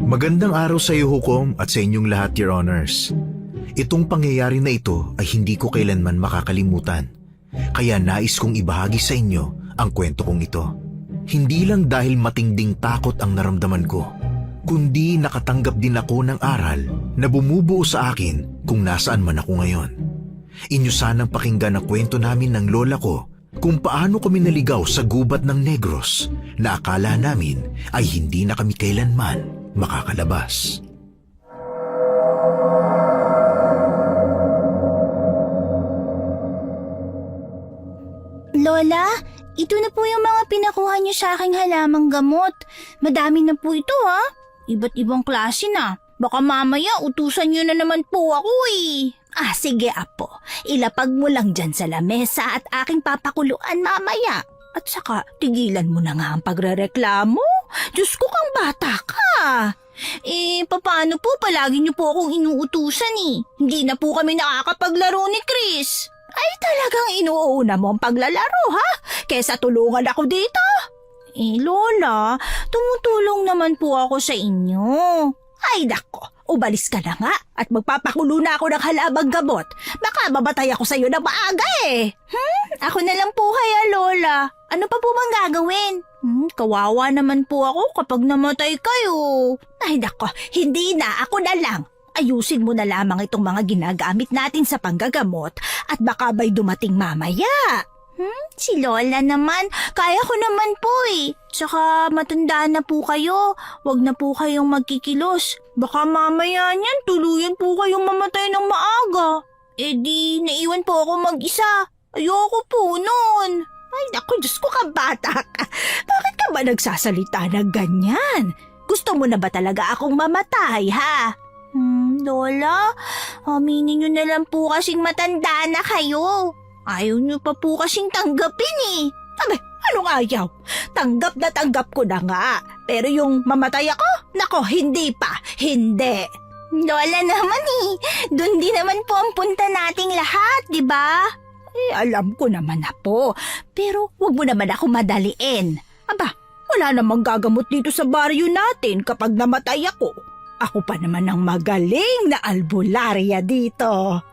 Magandang araw sa iyo, Hukom, at sa inyong lahat, Your Honors. Itong pangyayari na ito ay hindi ko kailanman makakalimutan. Kaya nais kong ibahagi sa inyo ang kwento kong ito. Hindi lang dahil matinding takot ang naramdaman ko, kundi nakatanggap din ako ng aral na bumubuo sa akin kung nasaan man ako ngayon. Inyo sanang pakinggan ang kwento namin ng lola ko kung paano kami naligaw sa gubat ng Negros na akala namin ay hindi na kami kailanman makakalabas. Lola, ito na po yung mga pinakuha niyo sa aking halamang gamot. Madami na po ito ha. Iba't ibang klase na. Baka mamaya utusan niyo na naman po ako eh. Sige apo, ilapag mo lang dyan sa lamesa at aking papakuluan mamaya. At saka, tigilan mo na nga ang pagrereklamo. Diyos ko kang bata ka. Paano po palagi niyo po akong inuutusan eh? Hindi na po kami nakakapaglaro ni Chris. Ay talagang inuuna mo ang paglalaro ha? Kesa tulungan ako dito. Lola, tumutulong naman po ako sa inyo. Ay nako, ubalis ka na nga at magpapakulo na ako ng halabang gamot. Baka mamatay ako sa iyo na maaga eh. Ako na lang po kaya, Lola. Ano pa po bang gagawin? Kawawa naman po ako kapag namatay kayo. Ay nako, hindi na, ako na lang. Ayusin mo na lamang itong mga ginagamit natin sa panggagamot at baka may dumating mamaya. Si Lola naman, kaya ko naman po eh. Tsaka matanda na po kayo, wag na po kayong magkikilos. Baka mamaya niyan tuluyan po kayong mamatay ng maaga. Di naiwan po ako mag-isa. Ayoko po nun. Ay naku, Diyos ko ka bata ka. Bakit ka ba nagsasalita ng ganyan? Gusto mo na ba talaga akong mamatay ha? Lola, aminin niyo na lang po kasing matanda na kayo. Ayaw niyo pa po kasing tanggapin eh. Anong ayaw? Tanggap na tanggap ko na nga. Pero yung mamatay ako? Nako, hindi pa. Hindi. Lola naman eh. Doon din naman po ang punta nating lahat, di ba? Alam ko naman na po. Pero wag mo naman ako madaliin. Wala namang gagamot dito sa baryo natin kapag namatay ako. Ako pa naman ang magaling na albularya dito.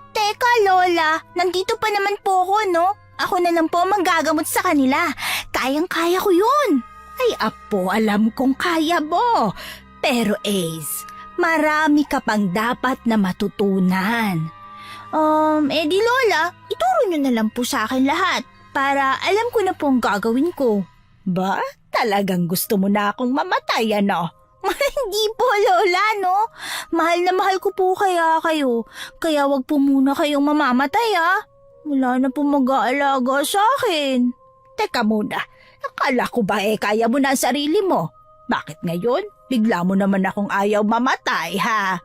Teka Lola, nandito pa naman po ako no? Ako na lang po manggagamot sa kanila. Kayang-kaya ko yun. Ay apo, alam kong kaya mo. Pero Ace, marami ka pang dapat na matutunan. Di Lola, ituro nyo na lang po sa akin lahat para alam ko na po ang gagawin ko. Ba? Talagang gusto mo na akong mamatay ano? Hindi po, Lola, no? Mahal na mahal ko po kaya kayo. Kaya wag po muna kayong mamamatay, ha? Wala na po mag-aalaga sa akin. Teka muna, akala ko ba kaya mo na ang sarili mo? Bakit ngayon? Bigla mo naman akong ayaw mamatay, ha?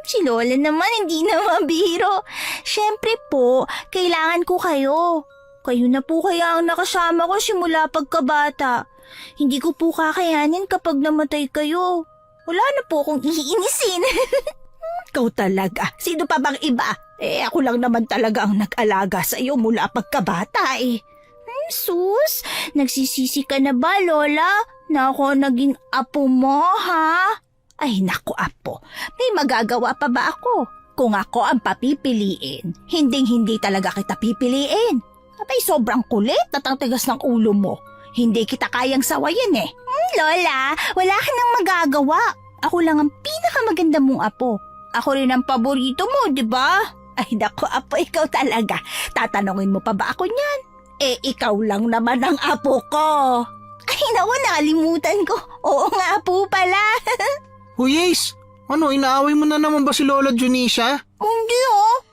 Si Lola naman hindi na mabiro. Siyempre po, kailangan ko kayo. Kayo na po kaya ang nakasama ko simula pagkabata. Hindi ko po kakayanin kapag namatay kayo. Wala na po akong iinisin. Ikaw talaga. Sino pa bang iba? Ako lang naman talaga ang nag-alaga sa iyo mula pagkabata eh. Sus, nagsisisi ka na ba, Lola? Na ako naging apo mo, ha? Ay naku, apo. May magagawa pa ba ako? Kung ako ang papipiliin, hinding-hindi talaga kita pipiliin. Abay, sobrang kulit at ang tigas ng ulo mo. Hindi kita kayang sawayin eh. Lola, wala ka nang magagawa. Ako lang ang pinakamaganda mong apo. Ako rin ang paborito mo, di ba? Ay naku, apo, ikaw talaga. Tatanungin mo pa ba ako niyan? Ikaw lang naman ang apo ko. Ay naku, nakalimutan ko. Oo nga po pala. Huy Ace, inaaway mo na naman ba si Lola Junisha? Hindi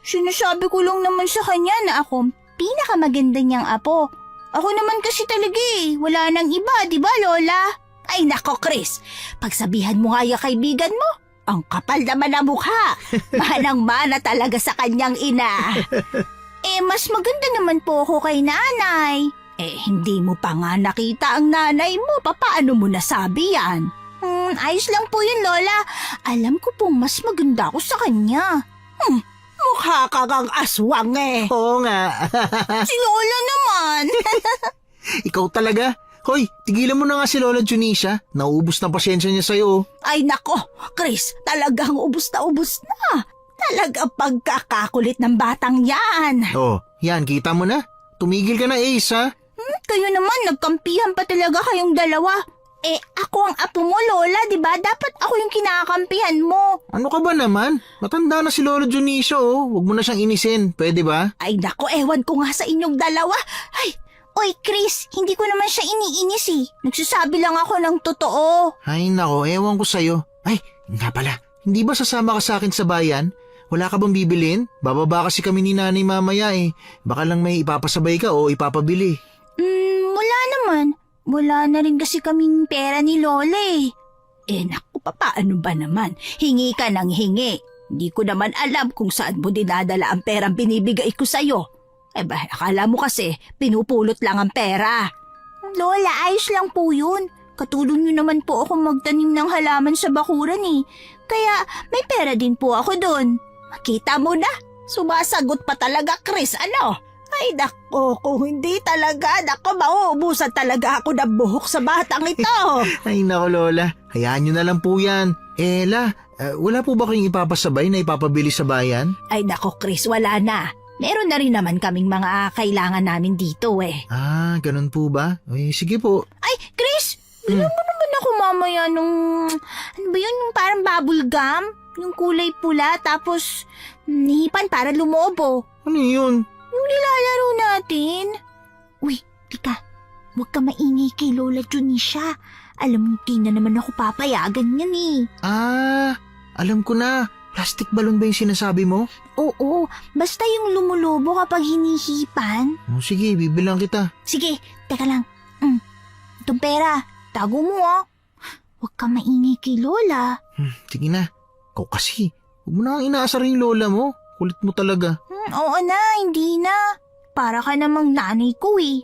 sinasabi ko lang naman sa kanya na ako ang pinakamaganda niyang apo. Ako naman kasi talaga wala nang iba, di ba Lola? Ay nako Chris, pagsabihan mo nga yung kaibigan mo, ang kapal naman ang mukha. Manang-mana talaga sa kanyang ina. Mas maganda naman po ako kay nanay. Hindi mo pa nga nakita ang nanay mo, paano mo nasabi yan? Ayos lang po yun Lola, alam ko pong mas maganda ako sa kanya. Mukha ka kang aswang eh. Oo nga. Si Lola naman. Ikaw talaga, Hoy, tigilan mo na nga si Lola Junisha. Nauubos na pasyensya niya sa'yo. Ay nako, Chris, talagang ubus na. Talagang pagkakakulit ng batang yan. Oh, yan, kita mo na. Tumigil ka na, Ace, ha? Kayo naman, nagkampihan pa talaga kayong dalawa. Eh, ako ang apo mo, Lola, di ba? Dapat ako yung kinakampihan mo. Ano ka ba naman? Matanda na si Lola Junisha, oh. Huwag mo na siyang inisin. Pwede ba? Ay nako, ewan ko nga sa inyong dalawa. Ay, oy Chris, hindi ko naman siya iniinis eh. Nagsasabi lang ako ng totoo. Ay, nako, ewan ko sa'yo. Ay, nga pala. Hindi ba sasama ka sa akin sa bayan? Wala ka bang bibilin? Bababa kasi kami ni nanay mamaya eh. Baka lang may ipapasabay ka o ipapabili. Wala naman. Wala na rin kasi kaming pera ni Lola eh. Eh naku, paano ba naman? Hingi ka ng hingi. Hindi ko naman alam kung saan mo dinadala ang perang binibigay ko sa'yo. Eh ba, akala mo kasi pinupulot lang ang pera. Lola, ayos lang po yun. Katulong niyo naman po ako magtanim ng halaman sa bakuran eh. Kaya may pera din po ako doon. Makita mo na, sumasagot pa talaga Chris, ano? Ay nako, kung hindi talaga, nako mauubusan talaga ako ng buhok sa batang ito. Ay, nako Lola. Hayaan nyo na lang po yan. La, wala po ba kayong ipapasabay na ipapabili sa bayan? Ay nako Chris, wala na. Meron na rin naman kaming mga kailangan namin dito eh. Ah, ganun po ba? Ay, sige po. Ay, Chris! Bilang mo naman ako mamaya nung... Ano ba yun? Yung parang bubble gum? Yung kulay pula tapos nihipan para lumobo. Ano yun? Yung nilalaro natin. Uy, tika. Huwag ka maingay kay Lola Junisha. Alam mo, di na naman ako papayagan yan eh. Ah, alam ko na. Plastic balloon ba yung sinasabi mo? Oo, basta yung lumulobo kapag hinihipan. Oh, sige, bibilang kita. Sige, teka lang. Itong pera, tago mo ah. Huwag ka maingay kay Lola. Sige na. Ikaw kasi. Huwag mo na ang inaasar yung lola mo. Kulit mo talaga. Oo na, hindi na. Para ka namang nanay ko eh.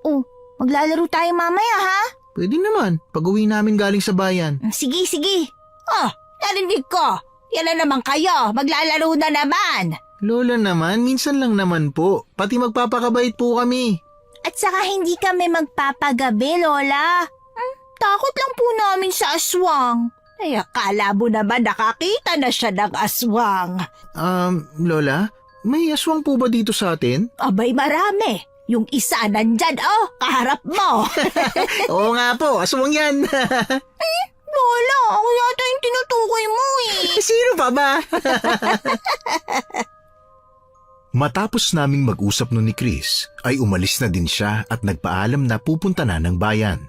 Oh, maglalaro tayo mamaya ha? Pwede naman. Pag-uwi namin galing sa bayan. Sige, sige. Oh, narinig ko. Yan na naman kayo. Maglalaro na naman. Lola naman, minsan lang naman po. Pati magpapakabait po kami. At saka hindi kami magpapagabi, Lola. Takot lang po namin sa aswang. Ay, akala mo naman nakakita na siya ng aswang. Lola, may aswang po ba dito sa atin? Abay, marami. Yung isa nandyan, oh, kaharap mo. Oo nga po, aswang yan. Lola, ako yata yung tinutukoy mo eh. Sino pa ba? Matapos naming mag-usap nun ni Chris, ay umalis na din siya at nagpaalam na pupunta na ng bayan.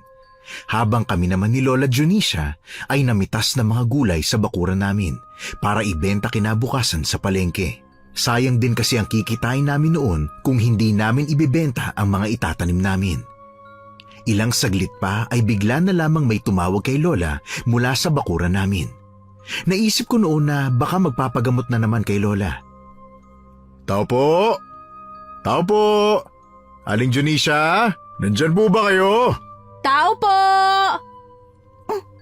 Habang kami naman ni Lola Junisha ay namitas na mga gulay sa bakuran namin para ibenta kinabukasan sa palengke. Sayang din kasi ang kikitain namin noon kung hindi namin ibebenta ang mga itatanim namin. Ilang saglit pa ay bigla na lamang may tumawag kay Lola mula sa bakuran namin. Naisip ko noon na baka magpapagamot na naman kay Lola. Tao po! Tao po! Aling Junisha, nandyan po ba kayo? Tao po!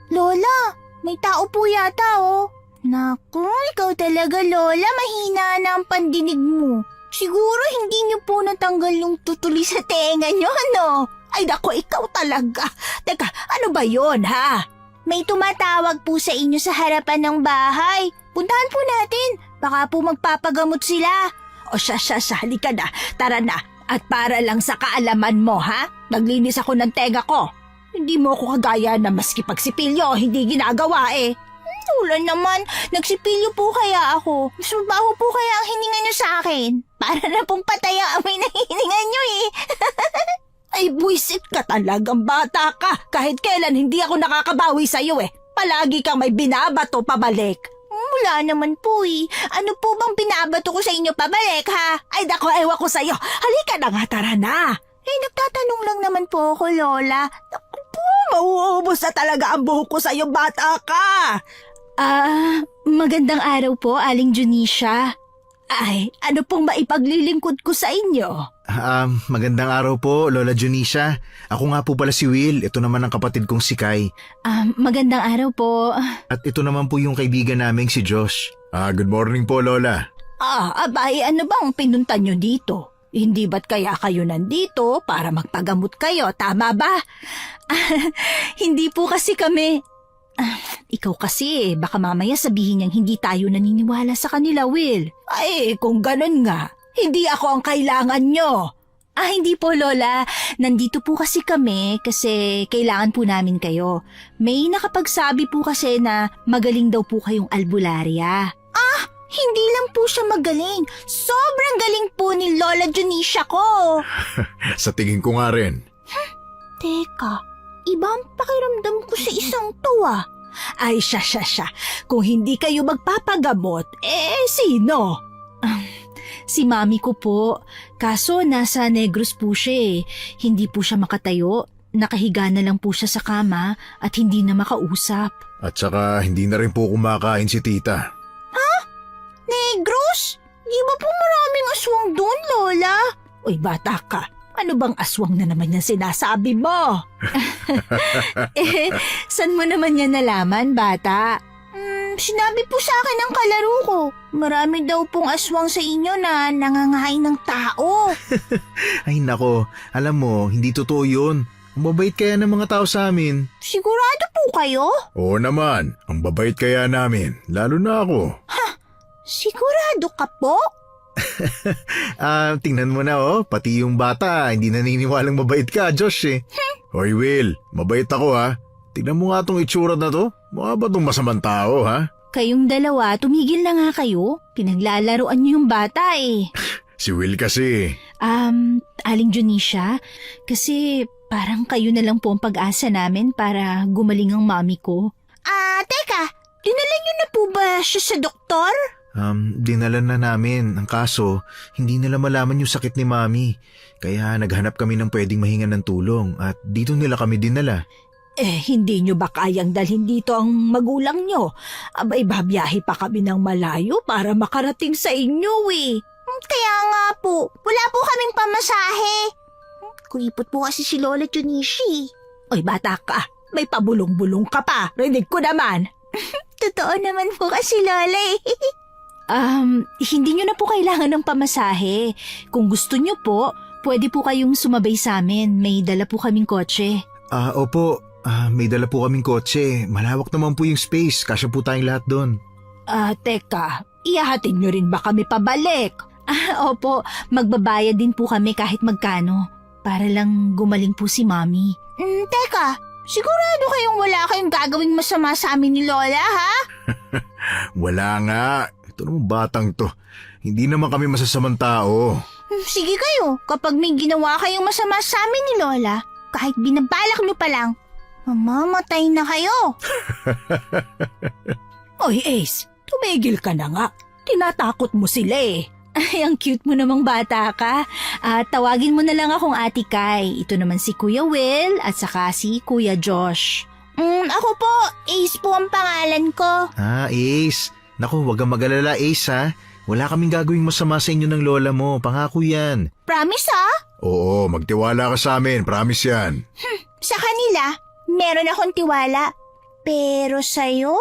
Lola, may tao po yata oh. Naku, ikaw talaga Lola, mahina na ang pandinig mo. Siguro hindi niyo po natanggal yung tutuli sa tenga niyo, ano? Ay naku, ikaw talaga. Teka, ano ba yon ha? May tumatawag po sa inyo sa harapan ng bahay. Puntahan po natin, baka po magpapagamot sila. O siya, halika na, tara na. At para lang sa kaalaman mo ha, naglinis ako ng tenga ko. Hindi mo ako kagaya na maski pagsipilyo, hindi ginagawa eh. Wala naman, nagsipilyo po kaya ako. Mas mabaho po kaya ang hininga niyo sa akin. Para na pong patay ang amoy na hininga niyo eh. Ay buisit ka talagang bata ka. Kahit kailan hindi ako nakakabawi sa'yo eh. Palagi kang may binabato pabalik. Wala naman po eh. Ano po bang binabato ko sa inyo pabalik ha? Ay dako, ewan ko sa'yo. Halika na nga, tara na. Eh nagtatanong lang naman po ako, Lola. Naku po, mauubos na talaga ang buhok ko sa'yo, bata ka. Magandang araw po, Aling Junisha. Ay, ano pong maipaglilingkod ko sa inyo? Magandang araw po, Lola Junisha. Ako nga po pala si Will. Ito naman ang kapatid kong si Kai. Magandang araw po. At ito naman po yung kaibigan naming si Josh. Good morning po, Lola. Abay, ano bang pinunta nyo dito? Hindi ba't kaya kayo nandito para magpagamot kayo, tama ba? Hindi po kasi kami. Ikaw kasi, baka mamaya sabihin niyang hindi tayo naniniwala sa kanila, Will. Ay, kung ganun nga, hindi ako ang kailangan nyo. Hindi po, Lola. Nandito po kasi kami kasi kailangan po namin kayo. May nakapagsabi po kasi na magaling daw po kayong albularya. Hindi lang po siya magaling. Sobrang galing po ni Lola Junicia ko. Sa tingin ko nga rin. Teka, iba ang pakiramdam ko sa isang to ah. Ay, siya. Kung hindi kayo magpapagamot, sino? Si mami ko po. Kaso nasa Negros po siya eh. Hindi po siya makatayo. Nakahiga na lang po siya sa kama at hindi na makausap. At saka hindi na rin po kumakain si tita. Negros? Di ba po maraming aswang doon, Lola? Uy, bata ka. Ano bang aswang na naman yan sinasabi mo? San mo naman yan nalaman, bata? Sinabi po sa akin ng kalaro ko. Marami daw pong aswang sa inyo na nangangain ng tao. Ay nako, alam mo, hindi totoo yun. Ang babait kaya ng mga tao sa amin. Sigurado po kayo? Oo naman, ang babait kaya namin, lalo na ako. Sigurado ka po? Tingnan mo na pati yung bata, hindi naniniwalang mabait ka, Josh eh. Hoy Will, mabait ako ha. Tingnan mo nga tong itsura na to. Mukha ba tong masamang tao ha? Kayong dalawa, tumigil na nga kayo. Pinaglalaroan niyo yung bata eh. Si Will kasi. Aling Junicia, kasi parang kayo na lang po ang pag-asa namin para gumaling ang mami ko. Teka, dinala niyo na po ba siya sa doktor? Dinala na namin. Ang kaso, hindi nila malaman yung sakit ni Mami. Kaya naghanap kami ng pwedeng mahinga ng tulong at dito nila kami dinala. Hindi nyo ba kayang dalhin dito ang magulang nyo? Abay, babiyahe pa kami ng malayo para makarating sa inyo eh. Kaya nga po, wala po kaming pamasahe. Kuripot po kasi si Lola Junici. Oy, bata ka, may pabulong-bulong ka pa. Rinig ko naman. Totoo naman po kasi, Lola eh. Hindi nyo na po kailangan ng pamasahe. Kung gusto nyo po, pwede po kayong sumabay sa amin. May dala po kaming kotse. Opo. May dala po kaming kotse. Malawak naman po yung space. Kasya po tayong lahat doon. Teka, ihahatid nyo rin ba kami pabalik? Opo, magbabayad din po kami kahit magkano. Para lang gumaling po si Mami. Teka, sigurado kayong wala kayong gagawing masama sa amin ni Lola, ha? Wala nga. Ito naman batang to. Hindi naman kami masasamang tao. Sige kayo, kapag may ginawa kayong masama sa amin ni Lola, kahit binabalak nyo pa lang, mamamatay na kayo. Oy, Ace, tumigil ka na nga. Tinatakot mo sila eh. Ay, ang cute mo namang bata ka. Tawagin mo na lang akong Ate Kai. Ito naman si Kuya Will at saka si Kuya Josh. Ako po, Ace po ang pangalan ko. Ace. Naku, wag kang mag-alala, Ace ha. Wala kaming gagawing masama sa inyo ng lola mo. Pangako yan. Promise ha? Oo, magtiwala ka sa amin. Promise yan. Sa kanila, meron akong tiwala. Pero sa'yo,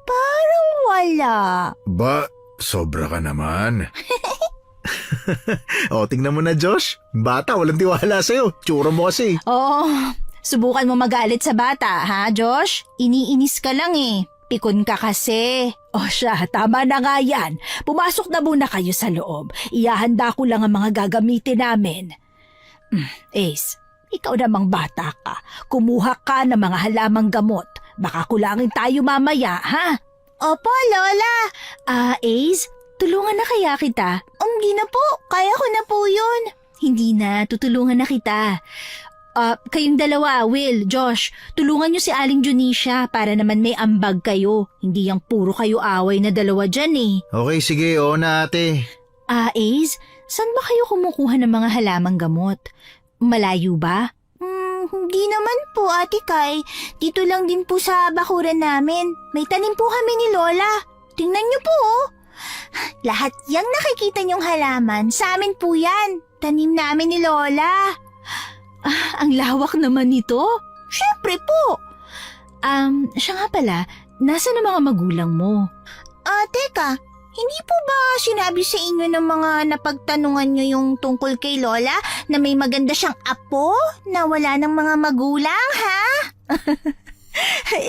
parang wala. Ba, sobra ka naman. Tingnan mo na, Josh. Bata, walang tiwala sa'yo. Tsura mo kasi. Oo, subukan mo magalit sa bata, ha, Josh? Iniinis ka lang eh. Pikon ka kasi. Siya, tama na nga yan. Pumasok na muna kayo sa loob. Iyahanda ko lang ang mga gagamitin namin. Ace, ikaw namang bata ka. Kumuha ka ng mga halamang gamot. Baka kulangin tayo mamaya, ha? Opo, Lola. Ace, tulungan na kaya kita? Hindi na po. Kaya ko na po yun. Hindi na, tutulungan na kita. Kayong dalawa, Will, Josh, tulungan nyo si Aling Junicia para naman may ambag kayo. Hindi yung puro kayo away na dalawa dyan eh. Okay, sige. Oo na, ate. Ace, saan ba kayo kumukuha ng mga halamang gamot? Malayo ba? Hindi naman po, Ate Kai. Dito lang din po sa bakuran namin. May tanim po kami ni Lola. Tingnan niyo po, oh. Lahat yang nakikita niyong halaman, sa amin po yan. Tanim namin ni Lola. Ang lawak naman nito. Siyempre po. Siya nga pala, nasa na mga magulang mo? Teka, Hindi po ba sinabi sa inyo ng mga napagtanungan nyo yung tungkol kay Lola na may maganda siyang apo na wala ng mga magulang, ha?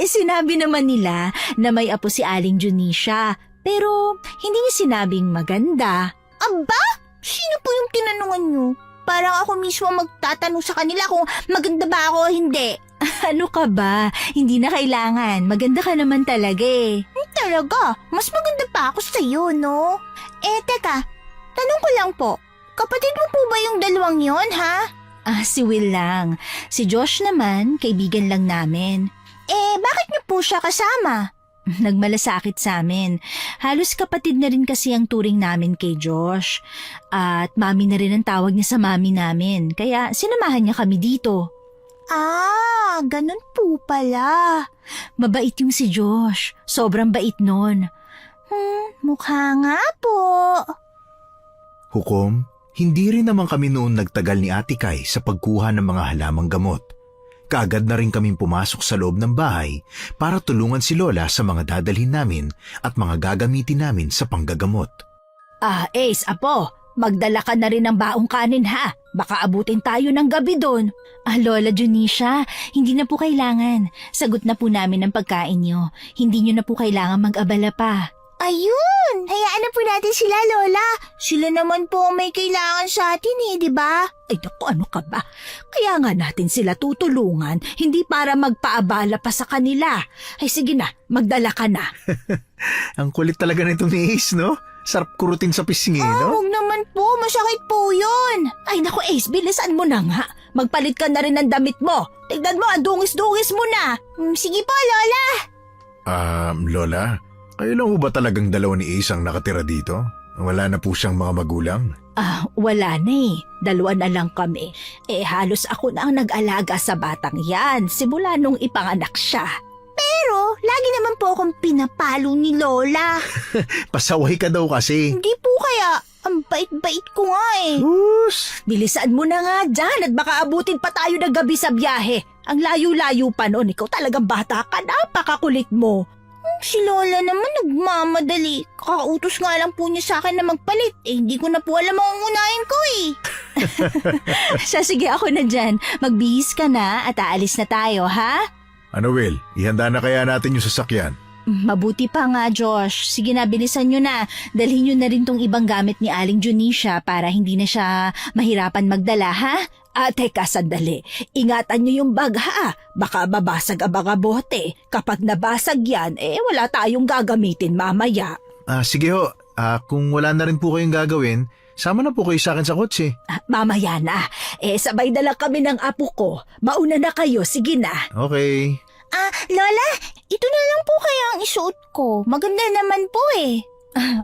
Sinabi naman nila na may apo si Aling Junisha, pero hindi niya sinabing maganda. Aba? Sino po yung tinanungan nyo? Parang ako mismo magtatanong sa kanila kung maganda ba ako o hindi. Ano ka ba? Hindi na kailangan. Maganda ka naman talaga eh. Talaga? Mas maganda pa ako sa'yo, no? Teka. Tanong ko lang po. Kapatid mo po ba yung dalawang yon, ha? Si Will lang. Si Josh naman, kaibigan lang namin. Bakit niyo po siya kasama? Nagmalasakit sa amin. Halos kapatid na rin kasi ang turing namin kay Josh. At mami na rin ang tawag niya sa mami namin. Kaya sinamahan niya kami dito. Ganun po pala. Mabait yung si Josh. Sobrang bait nun. Mukha nga po. Hukom, hindi rin naman kami noon nagtagal ni Ate Kay sa pagkuha ng mga halamang gamot. Kaagad na rin kaming pumasok sa loob ng bahay para tulungan si Lola sa mga dadalhin namin at mga gagamitin namin sa panggagamot. Ace, apo, magdala ka na rin ng baong kanin ha. Baka abutin tayo ng gabi doon. Lola Junisha, hindi na po kailangan. Sagot na po namin ang pagkain niyo. Hindi niyo na po kailangan mag-abala pa. Ayun! Hayaan na po natin sila, Lola. Sila naman po ang may kailangan sa atin di ba? Ay naku, ano ka ba? Kaya nga natin sila tutulungan, hindi para magpaabala pa sa kanila. Ay sige na, magdala ka na. Ang kulit talaga nito ni Ace, no? Sarap kurutin sa pisngi, no? Huwag naman po, masakit po yun. Ay naku Ace, bilisan mo na nga. Magpalit ka na rin ng damit mo. Tignan mo, ang dungis-dungis mo na. Sige po, Lola. Lola, kayo lang ho ba talagang dalawa ni Ace ang nakatira dito? Wala na po siyang mga magulang? Wala na eh. Dalawa na lang kami. Halos ako na ang nag-alaga sa batang yan, simula nung ipanganak siya. Pero, lagi naman po akong pinapalo ni Lola. Pasaway ka daw kasi. Hindi po kaya, ang bait-bait ko nga eh. Sus! Bilisan mo na nga dyan at baka abutin pa tayo ng gabi sa biyahe. Ang layo-layo pa noon, ikaw talagang bata ka, napakakulit mo. Si Lola naman nagmamadali. Kakautos nga lang po niya sa akin na magpalit. Hindi ko na po alam ang unahin ko eh. Sige ako na dyan. Magbihis ka na at aalis na tayo, ha? Ano Will, ihanda na kaya natin yung sasakyan? Mabuti pa nga, Josh. Sige na, bilisan nyo na. Dalhin nyo na rin tong ibang gamit ni Aling Junisha para hindi na siya mahirapan magdala, ha? Teka, sandali. Ingatan nyo yung bag, ha? Baka babasag ang mga bote. Kapag nabasag yan, wala tayong gagamitin mamaya. Sige ho, kung wala na rin po kayong gagawin, sama na po kayo sa akin sa kotse. Mamaya na. Sabay na lang kami ng apo ko. Mauna na kayo, sige na. Okay. Lola, ito na lang po kaya ang isuot ko. Maganda naman po eh.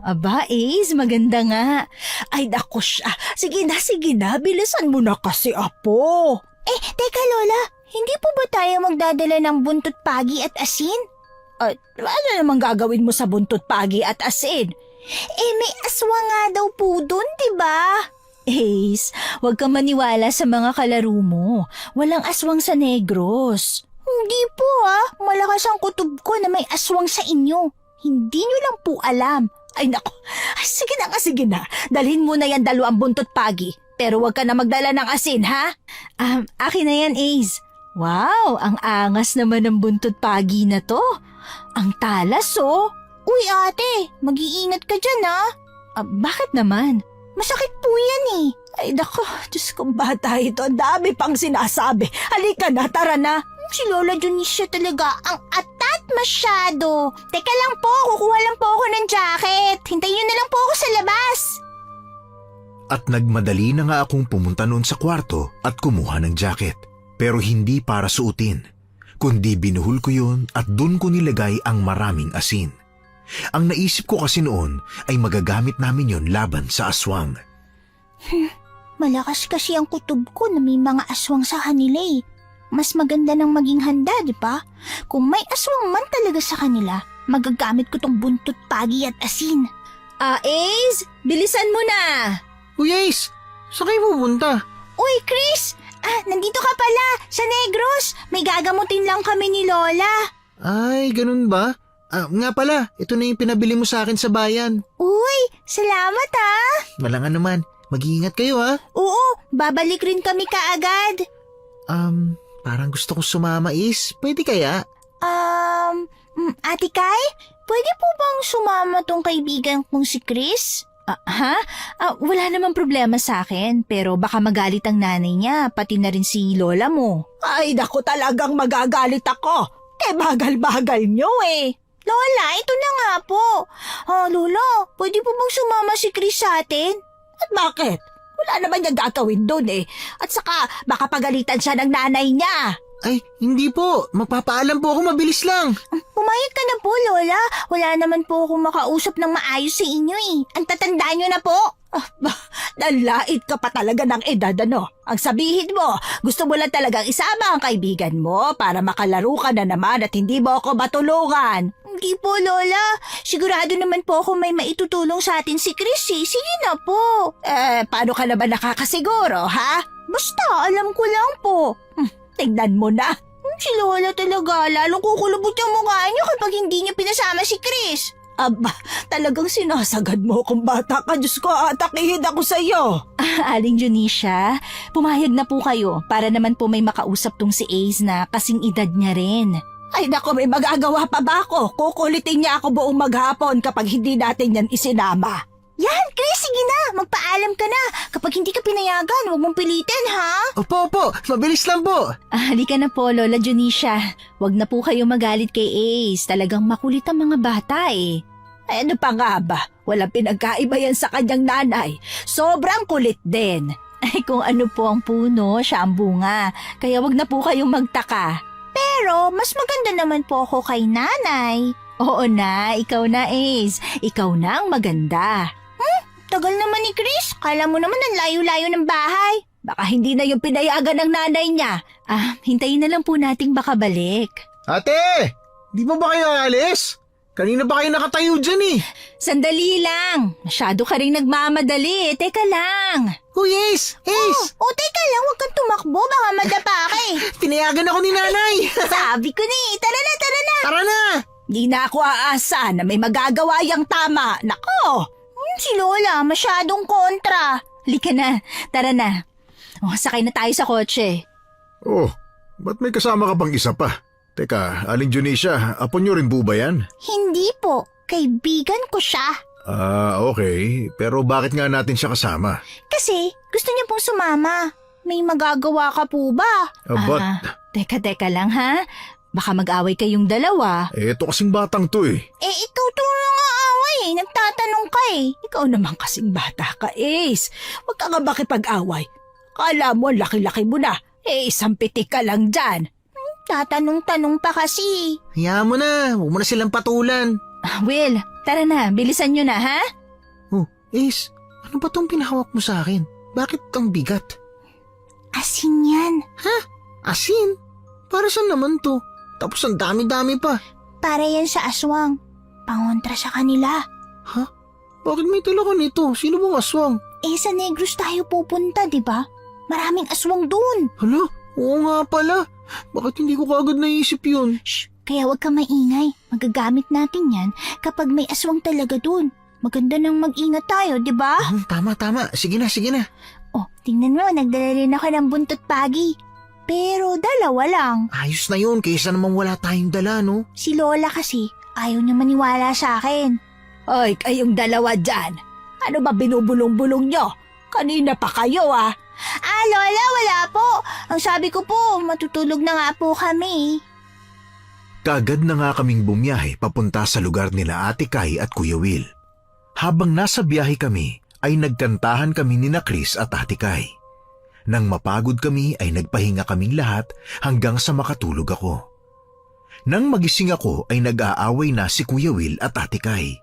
Aba, Ace, maganda nga. Ay, naku siya. Sige na, bilisan mo na kasi, apo. Teka Lola, hindi po ba tayo magdadala ng buntot pagi at asin? Ano namang gagawin mo sa buntot pagi at asin? May aswang nga daw po dun, diba? Ace, huwag kang maniwala sa mga kalaro mo. Walang aswang sa Negros. Hindi po malakas ang kutob ko na may aswang sa inyo. Hindi nyo lang po alam. Ay naku, sige na. Dalhin mo na yan 2 buntot pagi. Pero huwag ka na magdala ng asin, ha? Akin na yan, Ace. Wow, ang angas naman ng buntot pagi na to. Ang talas, oh. Uy ate, mag-iingat ka dyan Bakit naman? Masakit po yan eh. Ay naku, Diyos kong bata ito. Ang dami pang sinasabi. Halika na, tara na. Si Lola Junisha talaga ang atat masyado. Teka lang po, kukuha lang po ako ng jacket. Hintayin niyo na lang po ako sa labas. At nagmadali na nga akong pumunta noon sa kwarto at kumuha ng jacket. Pero hindi para suotin, kundi binuhol ko yun at dun ko nilagay ang maraming asin. Ang naisip ko kasi noon ay magagamit namin yon laban sa aswang. Malakas kasi ang kutob ko na may mga aswang sa kanila eh. Mas maganda nang maging handa, di ba? Kung may aswang man talaga sa kanila, magagamit ko tong buntot pagi at asin. Ace, bilisan mo na. Uy Ace, saan kayo pupunta? Uy, Chris! Nandito ka pala, sa Negros. May gagamutin lang kami ni Lola. Ay, ganun ba? Nga pala, ito na yung pinabili mo sa akin sa bayan. Uy, salamat ha. Walang naman. Mag-iingat kayo ha. Oo, babalik rin kami kaagad. Parang gusto ko sumama Is. Pwede kaya? Ate Kai, pwede po bang sumama tong kaibigan kong si Chris? Wala namang problema sa akin, pero baka magalit ang nanay niya, pati na rin si lola mo. Ay, naku talagang magagalit ako. Bagal-bagal nyo eh. Lola, ito na nga po. Lola, pwede po bang sumama si Chris sa atin? At bakit? Wala naman niyang gagawin dun eh. At saka, baka pagalitan siya ng nanay niya. Ay, hindi po. Magpapaalam po ako, mabilis lang. Pumayag ka na po, Lola. Wala naman po akong makausap ng maayos sa inyo eh. Ang tatanda nyo na po. Nanlait ka pa talaga ng edad ano. Ang sabihin mo, gusto mo lang talagang isama ang kaibigan mo para makalaro ka na naman at hindi mo ako matulungan. Hindi po, Lola. Sigurado naman po ako may maitutulong sa atin si Chris eh. Sige na po. Paano ka naman nakakasiguro, ha? Basta, alam ko lang po. Tingnan mo na. Si Lola talaga, lalong kukulubot yung mukha niyo kapag hindi niyo pinasama si Chris. Aba, talagang sinasagad mo kung bata ka. Diyos ko, atakihin ako sa iyo. Aling Junisha, pumayag na po kayo para naman po may makausap tong si Ace na kasing edad niya rin. Ay naku, may magagawa pa ba ako? Kukulitin niya ako buong maghapon kapag hindi natin yan isinama. Yan, Chris, sige na. Magpaalam ka na. Kapag hindi ka pinayagan, huwag mong pilitin, ha? Opo, mabilis lang po. Halika na po, Lola Junisha. Huwag na po kayo magalit kay Ace. Talagang makulit ang mga bata eh. Ay, ano pa nga ba? Walang pinagkaiba yan sa kanyang nanay. Sobrang kulit din. Ay kung ano po ang puno, siya ang bunga. Kaya wag na po kayong magtaka. Pero, mas maganda naman po ako kay nanay. Oo na, ikaw na Ace. Ikaw na ang maganda. Tagal naman ni Chris. Kala mo naman ang layo-layo ng bahay. Baka hindi na yung pinayagan ng nanay niya. Hintayin na lang po nating baka balik. Ate! Di ba kayo alis? Kanina ba kayo nakatayo dyan eh? Sandali lang. Masyado ka rin nagmamadali. Teka lang. Uy, Ace! Ace! Teka lang, huwag kang tumakbo. Baka madapa ka eh. Pinayagan ako ni nanay! Sabi ko na eh. Tara na. Tara na! Di na ako aasa na may magagawa yang tama. Nako! Si Lola, masyadong kontra. Halika na. Tara na. Sakay na tayo sa kotse. Oh, ba't may kasama ka pang isa pa? Teka, Aling Junisha, apo nyo rin po ba yan? Hindi po. Kaibigan ko siya. Okay. Pero bakit nga natin siya kasama? Kasi gusto niya pong sumama. May magagawa ka po ba? Teka lang ha. Baka mag-away kayong dalawa. Ito kasing batang to eh. Ikaw to nga away. Nagtatanong ka eh. Ikaw naman kasing bata ka, Ace. Huwag ka nga makipag-away. Kala mo, laki-laki mo na. Isang pitik ka lang dyan. Tatanong-tanong pa kasi. Hayaan mo na. Huwag mo na silang patulan. Will, tara na. Bilisan nyo na ha. Oh, Ace, ano ba tong pinahawak mo sa akin? Bakit ang bigat? Asin yan. Asin? Para saan naman to? Tapos ang dami-dami pa. Para yan sa aswang. Pangontra sa kanila. Ha? Bakit may tala ka nito? Sino bang aswang? Sa Negros tayo pupunta, di ba? Maraming aswang dun. Hala? Oo nga pala. Bakit hindi ko kagad naisip yun? Shh! Kaya huwag ka maingay. Magagamit natin yan kapag may aswang talaga dun. Maganda nang mag-ingat tayo, di ba? Tama. Sige na. Tingnan mo, nagdala rin ako ng buntot pagi. Pero dalawa lang. Ayos na yun, kaysa naman wala tayong dala, no? Si Lola kasi, ayaw niya maniwala sa akin. Oy, kayong dalawa dyan. Ano ba binubulong-bulong nyo? Kanina pa kayo Lola, wala po. Ang sabi ko po, matutulog na nga po kami. Kaagad na nga kaming bumiyahe papunta sa lugar nila Ate Kai at Kuya Will. Habang nasa biyahe kami, ay nagkantahan kami ni na Chris at Ate Kai. Nang mapagod kami ay nagpahinga kaming lahat hanggang sa makatulog ako. Nang magising ako ay nag-aaway na si Kuya Will at Ate Kai.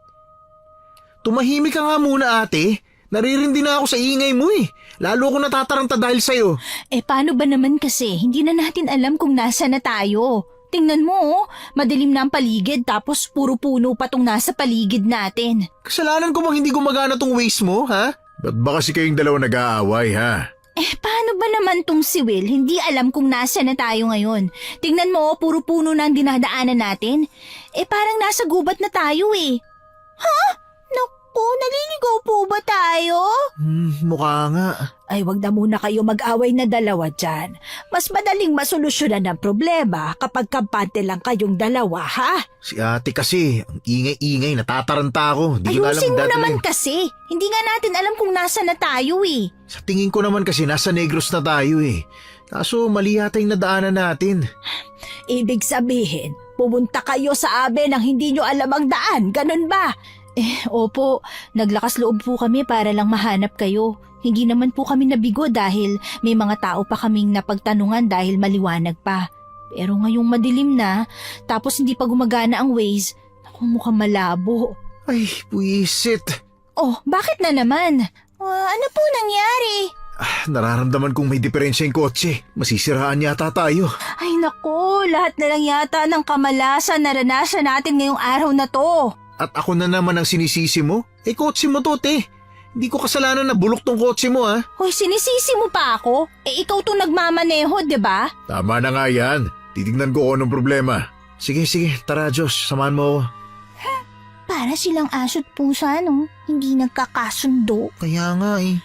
Tumahimik ka nga muna, ate. Naririndi na ako sa ingay mo eh. Lalo ako natataranta dahil sa'yo. Paano ba naman kasi? Hindi na natin alam kung nasa na tayo. Tingnan mo, madilim na ang paligid tapos puro puno pa tong nasa paligid natin. Kasalanan ko bang hindi gumagana tong waist mo, ha? Ba't ba kasi kayong dalawa nag-aaway ha? Paano ba naman tong si Will? Hindi alam kung nasa na tayo ngayon. Tingnan mo, puro puno na ang dinadaanan natin. Parang nasa gubat na tayo eh. Naku, naliligaw po ba tayo? Mukha nga. Ay, wag na muna kayo mag-away na dalawa dyan. Mas madaling masolusyonan ang problema kapag kampante lang kayong dalawa, ha? Si ate kasi, ang ingay-ingay, natataranta ako. Di ko na alam Ayusin mo dati naman eh. kasi. Hindi nga natin alam kung nasa na tayo eh. Sa tingin ko naman kasi nasa Negros na tayo eh. Kaso mali yata yung nadaanan natin. Ibig sabihin, pumunta kayo sa amin nang hindi nyo alam ang daan, ganun ba? Opo, naglakas loob po kami para lang mahanap kayo. Hindi naman po kami nabigo dahil may mga tao pa kaming napagtanungan dahil maliwanag pa. Pero ngayong madilim na, tapos hindi pa gumagana ang Waze, naku mukhang malabo. Ay, puwisit. Oh, bakit na naman? Ano po nangyari? Nararamdaman kong may diferensya yung kotse. Masisiraan yata tayo. Ay nako, lahat na lang yata ng kamalasan naranasan natin ngayong araw na to. At ako na naman ang sinisisi mo? Kotse mo to, te. Hindi ko kasalanan na bulok tong kotse mo, ha? Hoy, sinisisi mo pa ako? Ikaw tong nagmamaneho, di ba? Tama na nga yan. Titignan ko kung anong problema. Sige, tara Josh, samahan mo ako. Para silang aso't pusa, no? Hindi nagkakasundo. Kaya nga eh.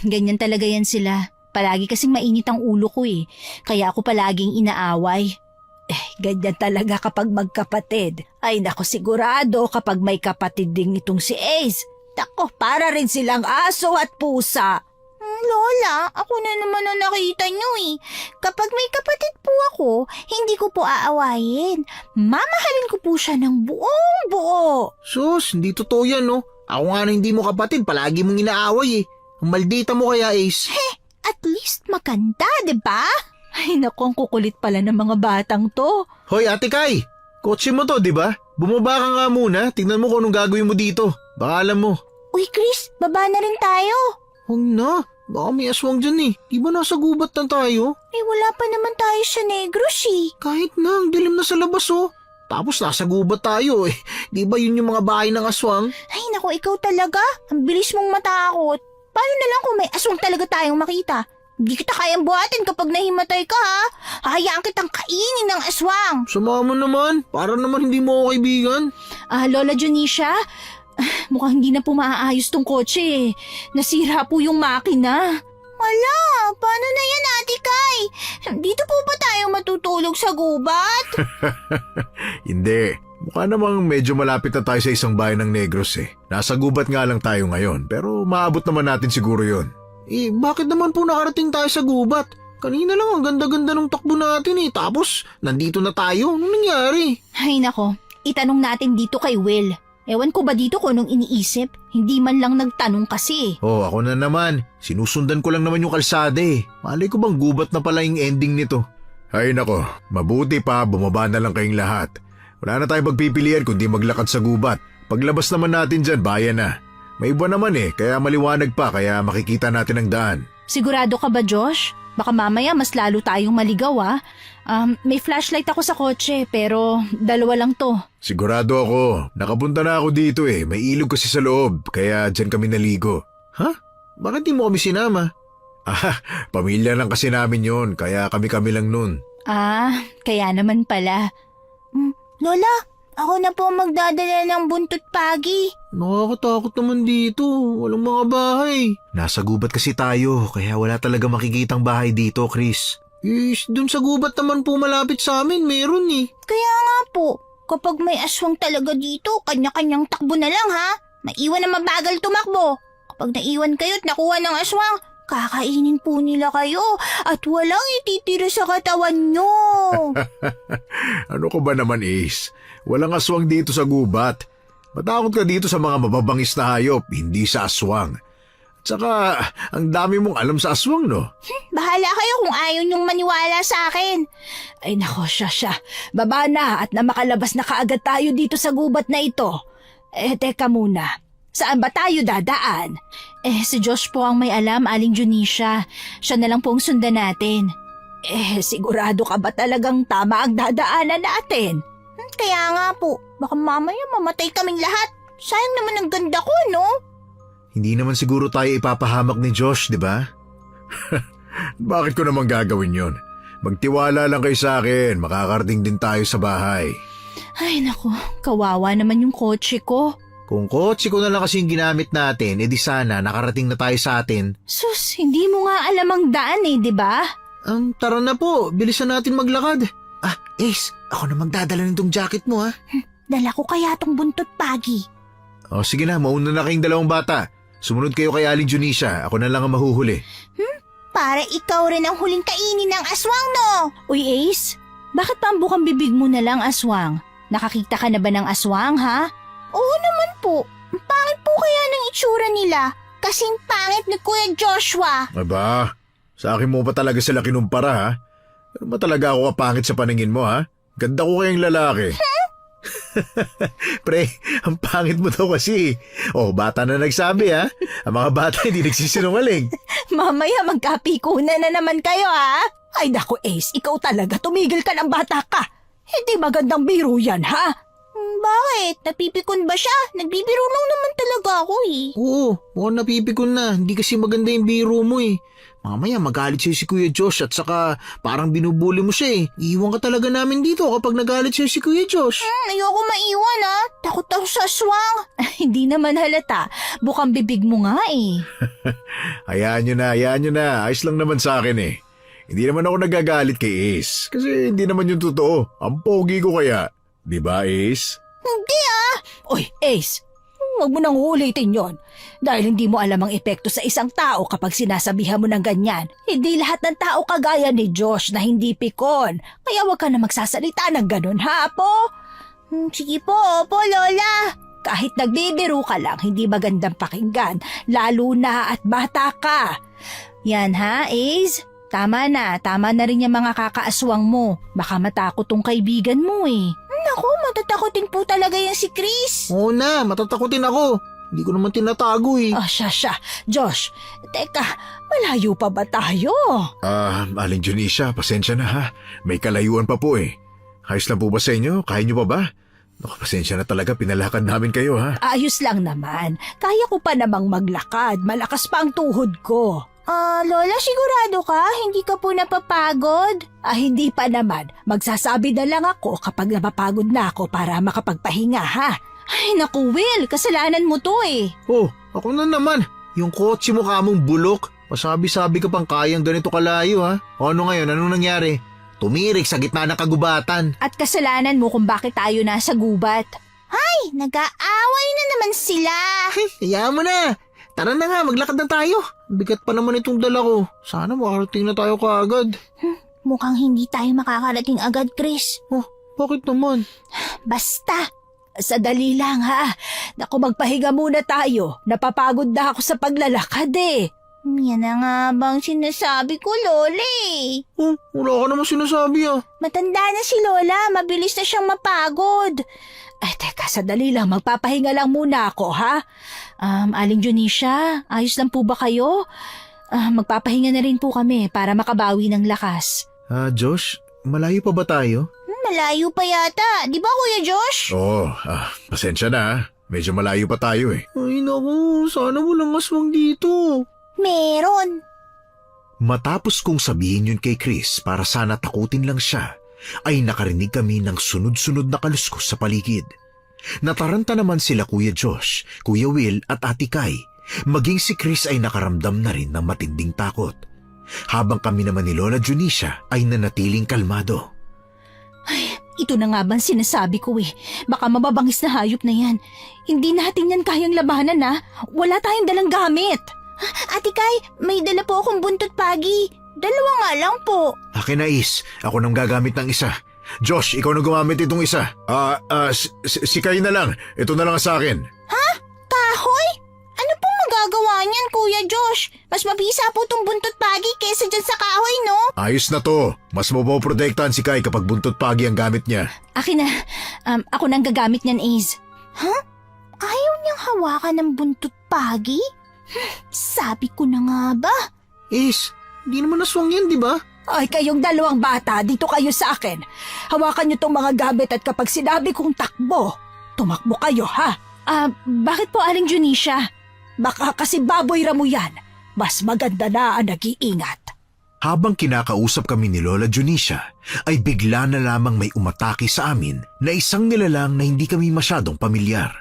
Ganyan talaga yan sila. Palagi kasing mainit ang ulo ko eh. Kaya ako palaging inaaway. Ganyan talaga kapag magkapatid. Ay nako, sigurado kapag may kapatid ding itong si Ace. Nako, para rin silang aso at pusa. Lola, ako na naman ang nakita nyo eh. Kapag may kapatid po ako, hindi ko po aawayin. Mamahalin ko po siya ng buong buo. Sus, hindi totoo yan, no? Ako nga na hindi mo kapatid, palagi mong inaaway eh. Ang maldita mo kaya, Ace. At least maganda, di ba? Ay naku, ang kukulit pala ng mga batang to. Hoy, Ate Kai! Kotse mo to, di ba? Bumaba ka nga muna, tignan mo kung anong gagawin mo dito. Baka alam mo. Uy, Chris, baba na rin tayo. Huwag na, baka may aswang dyan eh. Di ba nasa gubat na tayo? Wala pa naman tayo sa Negros eh. Kahit na, ang dilim na sa labas oh. Tapos nasa gubat tayo eh. Di ba yun yung mga bahay ng aswang? Ay, naku, ikaw talaga. Ang bilis mong matakot. Paano na lang kung may aswang talaga tayong makita? Hindi kita kayang buhatin kapag nahimatay ka, ha? Hahayaan kitang kainin ng aswang. Sama mo naman, para naman hindi mo ako kaibigan. Lola Junisha, mukhang hindi na po maaayos tong kotse eh. Nasira po yung makina. Wala, paano na yan, Ate Kai? Dito po ba tayo matutulog sa gubat? Hindi. Mukha namang medyo malapit na tayo sa isang bayan ng Negros eh. Nasa gubat nga lang tayo ngayon, pero maabot naman natin siguro yon. Bakit naman po nakarating tayo sa gubat? Kanina lang ang ganda-ganda ng takbo natin eh. Tapos, nandito na tayo. Anong nangyari? Ay nako, itanong natin dito kay Will. Ewan ko ba dito kung anong iniisip? Hindi man lang nagtanong kasi. Oh, ako na naman. Sinusundan ko lang naman yung kalsada eh. Malay ko bang gubat na pala yung ending nito? Ay nako, mabuti pa bumaba na lang kayong lahat. Wala na tayong magpipilian kundi maglakad sa gubat. Paglabas naman natin dyan, bayan na. May iba naman eh, kaya maliwanag pa, kaya makikita natin ang daan. Sigurado ka ba, Josh? Baka mamaya mas lalo tayong maligaw ah. May flashlight ako sa kotse pero dalawa lang to. Sigurado ako, nakapunta na ako dito eh. May ilog kasi sa loob, kaya dyan kami naligo. Ha? Bakit di mo kami sinama? Pamilya lang kasi namin yon, kaya kami-kami lang nun. Kaya naman pala. Lola, ako na po magdadala ng buntot pagi. Nakakatakot naman dito. Walang mga bahay. Nasa gubat kasi tayo, kaya wala talaga makikitang bahay dito, Chris. Dun sa gubat naman po malapit sa amin, meron eh. Kaya nga po, kapag may aswang talaga dito, kanya-kanyang takbo na lang ha. Maiwan na mabagal tumakbo. Kapag naiwan kayo at nakuha ng aswang, kakainin po nila kayo at walang ititira sa katawan nyo. Ano ko ba naman Ace? Walang aswang dito sa gubat. Matakot ka dito sa mga mababangis na hayop, hindi sa aswang. Tsaka, ang dami mong alam sa aswang, no? Bahala kayo kung ayaw nyong maniwala sa akin. Ay nako, siya. Baba na at na makalabas na kaagad tayo dito sa gubat na ito. Teka muna. Saan ba tayo dadaan? Si Josh po ang may alam, Aling Junisha. Siya na lang po ang sundan natin. Sigurado ka ba talagang tama ang dadaanan natin? Kaya nga po, baka mamaya mamatay kaming lahat. Sayang naman ang ganda ko, no? Hindi naman siguro tayo ipapahamak ni Josh, di ba? Bakit ko naman gagawin yon? Magtiwala lang kayo sa akin, makakarating din tayo sa bahay. Ay naku, kawawa naman yung kotse ko. Kung kotse ko na lang kasi yung ginamit natin, edi sana nakarating na tayo sa atin. Sus, hindi mo nga alam ang daan di ba? Tara na po, bilisan natin maglakad. Ace, ako na magdadala nitong jacket mo ha. Dala ko kaya tong buntot pagi. O sige na, mauna na kayong dalawang bata. Sumunod kayo kay Aling Junisha, ako na lang ang mahuhuli. Para ikaw rin ang huling kainin ng aswang, no? Uy Ace, bakit pa ang bukang bibig mo na lang aswang? Nakakita ka na ba ng aswang ha? Oo naman po. Ang pangit po kaya ng itsura nila. Kasing pangit ni Kuya Joshua. Aba, sa akin mo pa talaga sila kinumpara ha? Ano ba talaga ako kapangit sa paningin mo ha? Ganda ko kayang lalaki. Pre, ang pangit mo daw kasi. Bata na nagsabi ha. Ang mga bata hindi nagsisinungaling. Mamaya magkapikunan na naman kayo, ha? Ay naku, Ace, ikaw talaga, tumigil ka ng bata ka. Hindi magandang biro yan, ha? Bakit? Napipikon ba siya? Nagbibiro lang naman talaga ako Oo, mukhang napipikon na. Hindi kasi maganda yung biro mo Mamaya magalit sa'yo si Kuya Josh at saka parang binubuli mo siya Iwan ka talaga namin dito kapag nagalit sa'yo si Kuya Josh. Ayoko maiwan Takot ako sa aswang. Hindi naman halata, bukang bibig mo nga Hayaan nyo na. Ayos lang naman sa akin Hindi naman ako nagagalit kay Ace. Kasi hindi naman yung totoo. Ang pogi ko kaya. Di ba, Ace? Hindi Oy, Ace, huwag mo nang ulitin yon. Dahil hindi mo alam ang epekto sa isang tao kapag sinasabihan mo ng ganyan. Hindi lahat ng tao kagaya ni Josh na hindi pikon. Kaya huwag ka na magsasalita ng ganun, ha, Apo? Sige po, opo, Lola. Kahit nagbibiro ka lang, hindi magandang pakinggan, lalo na at bata ka. Yan ha, Ace? Tama na rin yung mga kakaaswang mo. Baka matakot tong kaibigan mo Naku, matatakotin po talaga yan si Chris. Oo na, matatakotin ako. Hindi ko naman tinatago Siya. Josh, teka, malayo pa ba tayo? Aling Junisha, pasensya na ha. May kalayuan pa po Ayos lang po ba sa inyo? Kaya nyo pa ba? Naku, pasensya na talaga, pinalakad namin kayo ha. Ayos lang naman. Kaya ko pa namang maglakad. Malakas pa ang tuhod ko. Lola, sigurado ka? Hindi ka po napapagod? Hindi pa naman. Magsasabi na lang ako kapag napapagod na ako para makapagpahinga, ha? Ay naku Will, kasalanan mo to Ako na naman. Yung kotse mo kamong bulok. Pasabi-sabi ka pang kayang ganito kalayo ha. Ano ngayon? Anong nangyari? Tumirik sa gitna ng kagubatan. At kasalanan mo kung bakit tayo nasa gubat. Ay, nag-aaway na naman sila. Hayaan mo na. Tara na nga, maglakad na tayo. Bigat pa naman itong dala ko. Sana makarating na tayo kaagad. Mukhang hindi tayo makakarating agad, Chris. Bakit naman? Basta. Sadali lang, ha? Naku, magpahinga muna tayo. Napapagod na ako sa paglalakad, Yan na nga bang sinasabi ko, Lola Wala ka naman sinasabi Matanda na si Lola, mabilis na siyang mapagod. Ay, teka, sadali lang. Magpapahinga lang muna ako, ha? Aling Junisha, ayos lang po ba kayo? Magpapahinga na rin po kami para makabawi ng lakas. Josh, malayo pa ba tayo? Malayo pa yata. Di ba, Kuya Josh? Pasensya na. Medyo malayo pa tayo Ay naku, sana walang aswang dito. Meron. Matapos kong sabihin yun kay Chris para sana takutin lang siya, ay nakarinig kami ng sunod-sunod na kaluskos sa paligid. Nataranta naman sila Kuya Josh, Kuya Will at Ate Kai. Maging si Chris ay nakaramdam na rin ng matinding takot. Habang kami naman ni Lola Junisha ay nanatiling kalmado. Ito na nga bang sinasabi ko Baka mababangis na hayop na yan. Hindi natin yan kayang labanan Wala tayong dalang gamit. Ate Kai, may dala po akong buntot pagi. Dalawa nga lang po. Akin na Is, ako nang gagamit ng isa. Josh, ikaw na gumamit itong isa. Si Kai na lang. Ito na lang sa akin. Kahoy? Ano pong magagawa niyan, Kuya Josh? Mas mabisa po tong buntot pagi kaysa dyan sa kahoy, no? Ayos na to. Mas mapoprotektahan si Kai kapag buntot pagi ang gamit niya. Akin na. Ako nang gagamit niyan, Ace. Ayaw niyang hawakan ng buntot pagi? Sabi ko na nga ba? Ace, hindi naman aswang yan, di ba? Ay, kayong dalawang bata, dito kayo sa akin. Hawakan niyo tong mga gamit at kapag sinabi kong takbo, tumakbo kayo, ha? Bakit po Aling Junisha? Baka kasi baboy ramo yan. mas maganda na ang nag-iingat. Habang kinakausap kami ni Lola Junicia, ay bigla na lamang may umatake sa amin na isang nilalang na hindi kami masyadong pamilyar.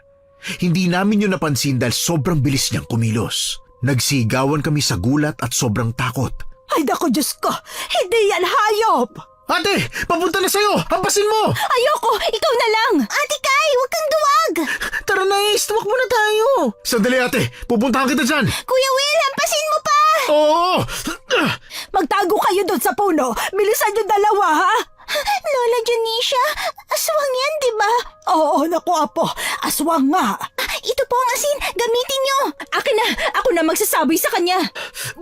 Hindi namin yun napansin dahil sobrang bilis niyang kumilos. Nagsigawan kami sa gulat at sobrang takot. Ay naku Diyos ko, hindi yan hayop! Ate, papunta na sa'yo! Hampasin mo! Ayoko, ikaw na lang! Ate Kai, huwag kang duwag! Tara na, Ace, tumakbo na tayo! Sandali ate, pupuntahan kita dyan. Kuya Will, hampasin mo pa! Oo! Magtago kayo doon sa puno! Bilisan yung dalawa, ha? Lola Junicia, aswang yan, di ba? Oo, naku apo, aswang nga! Ito po ang asin, gamitin nyo! Akin na! Ako na magsasabi sa kanya!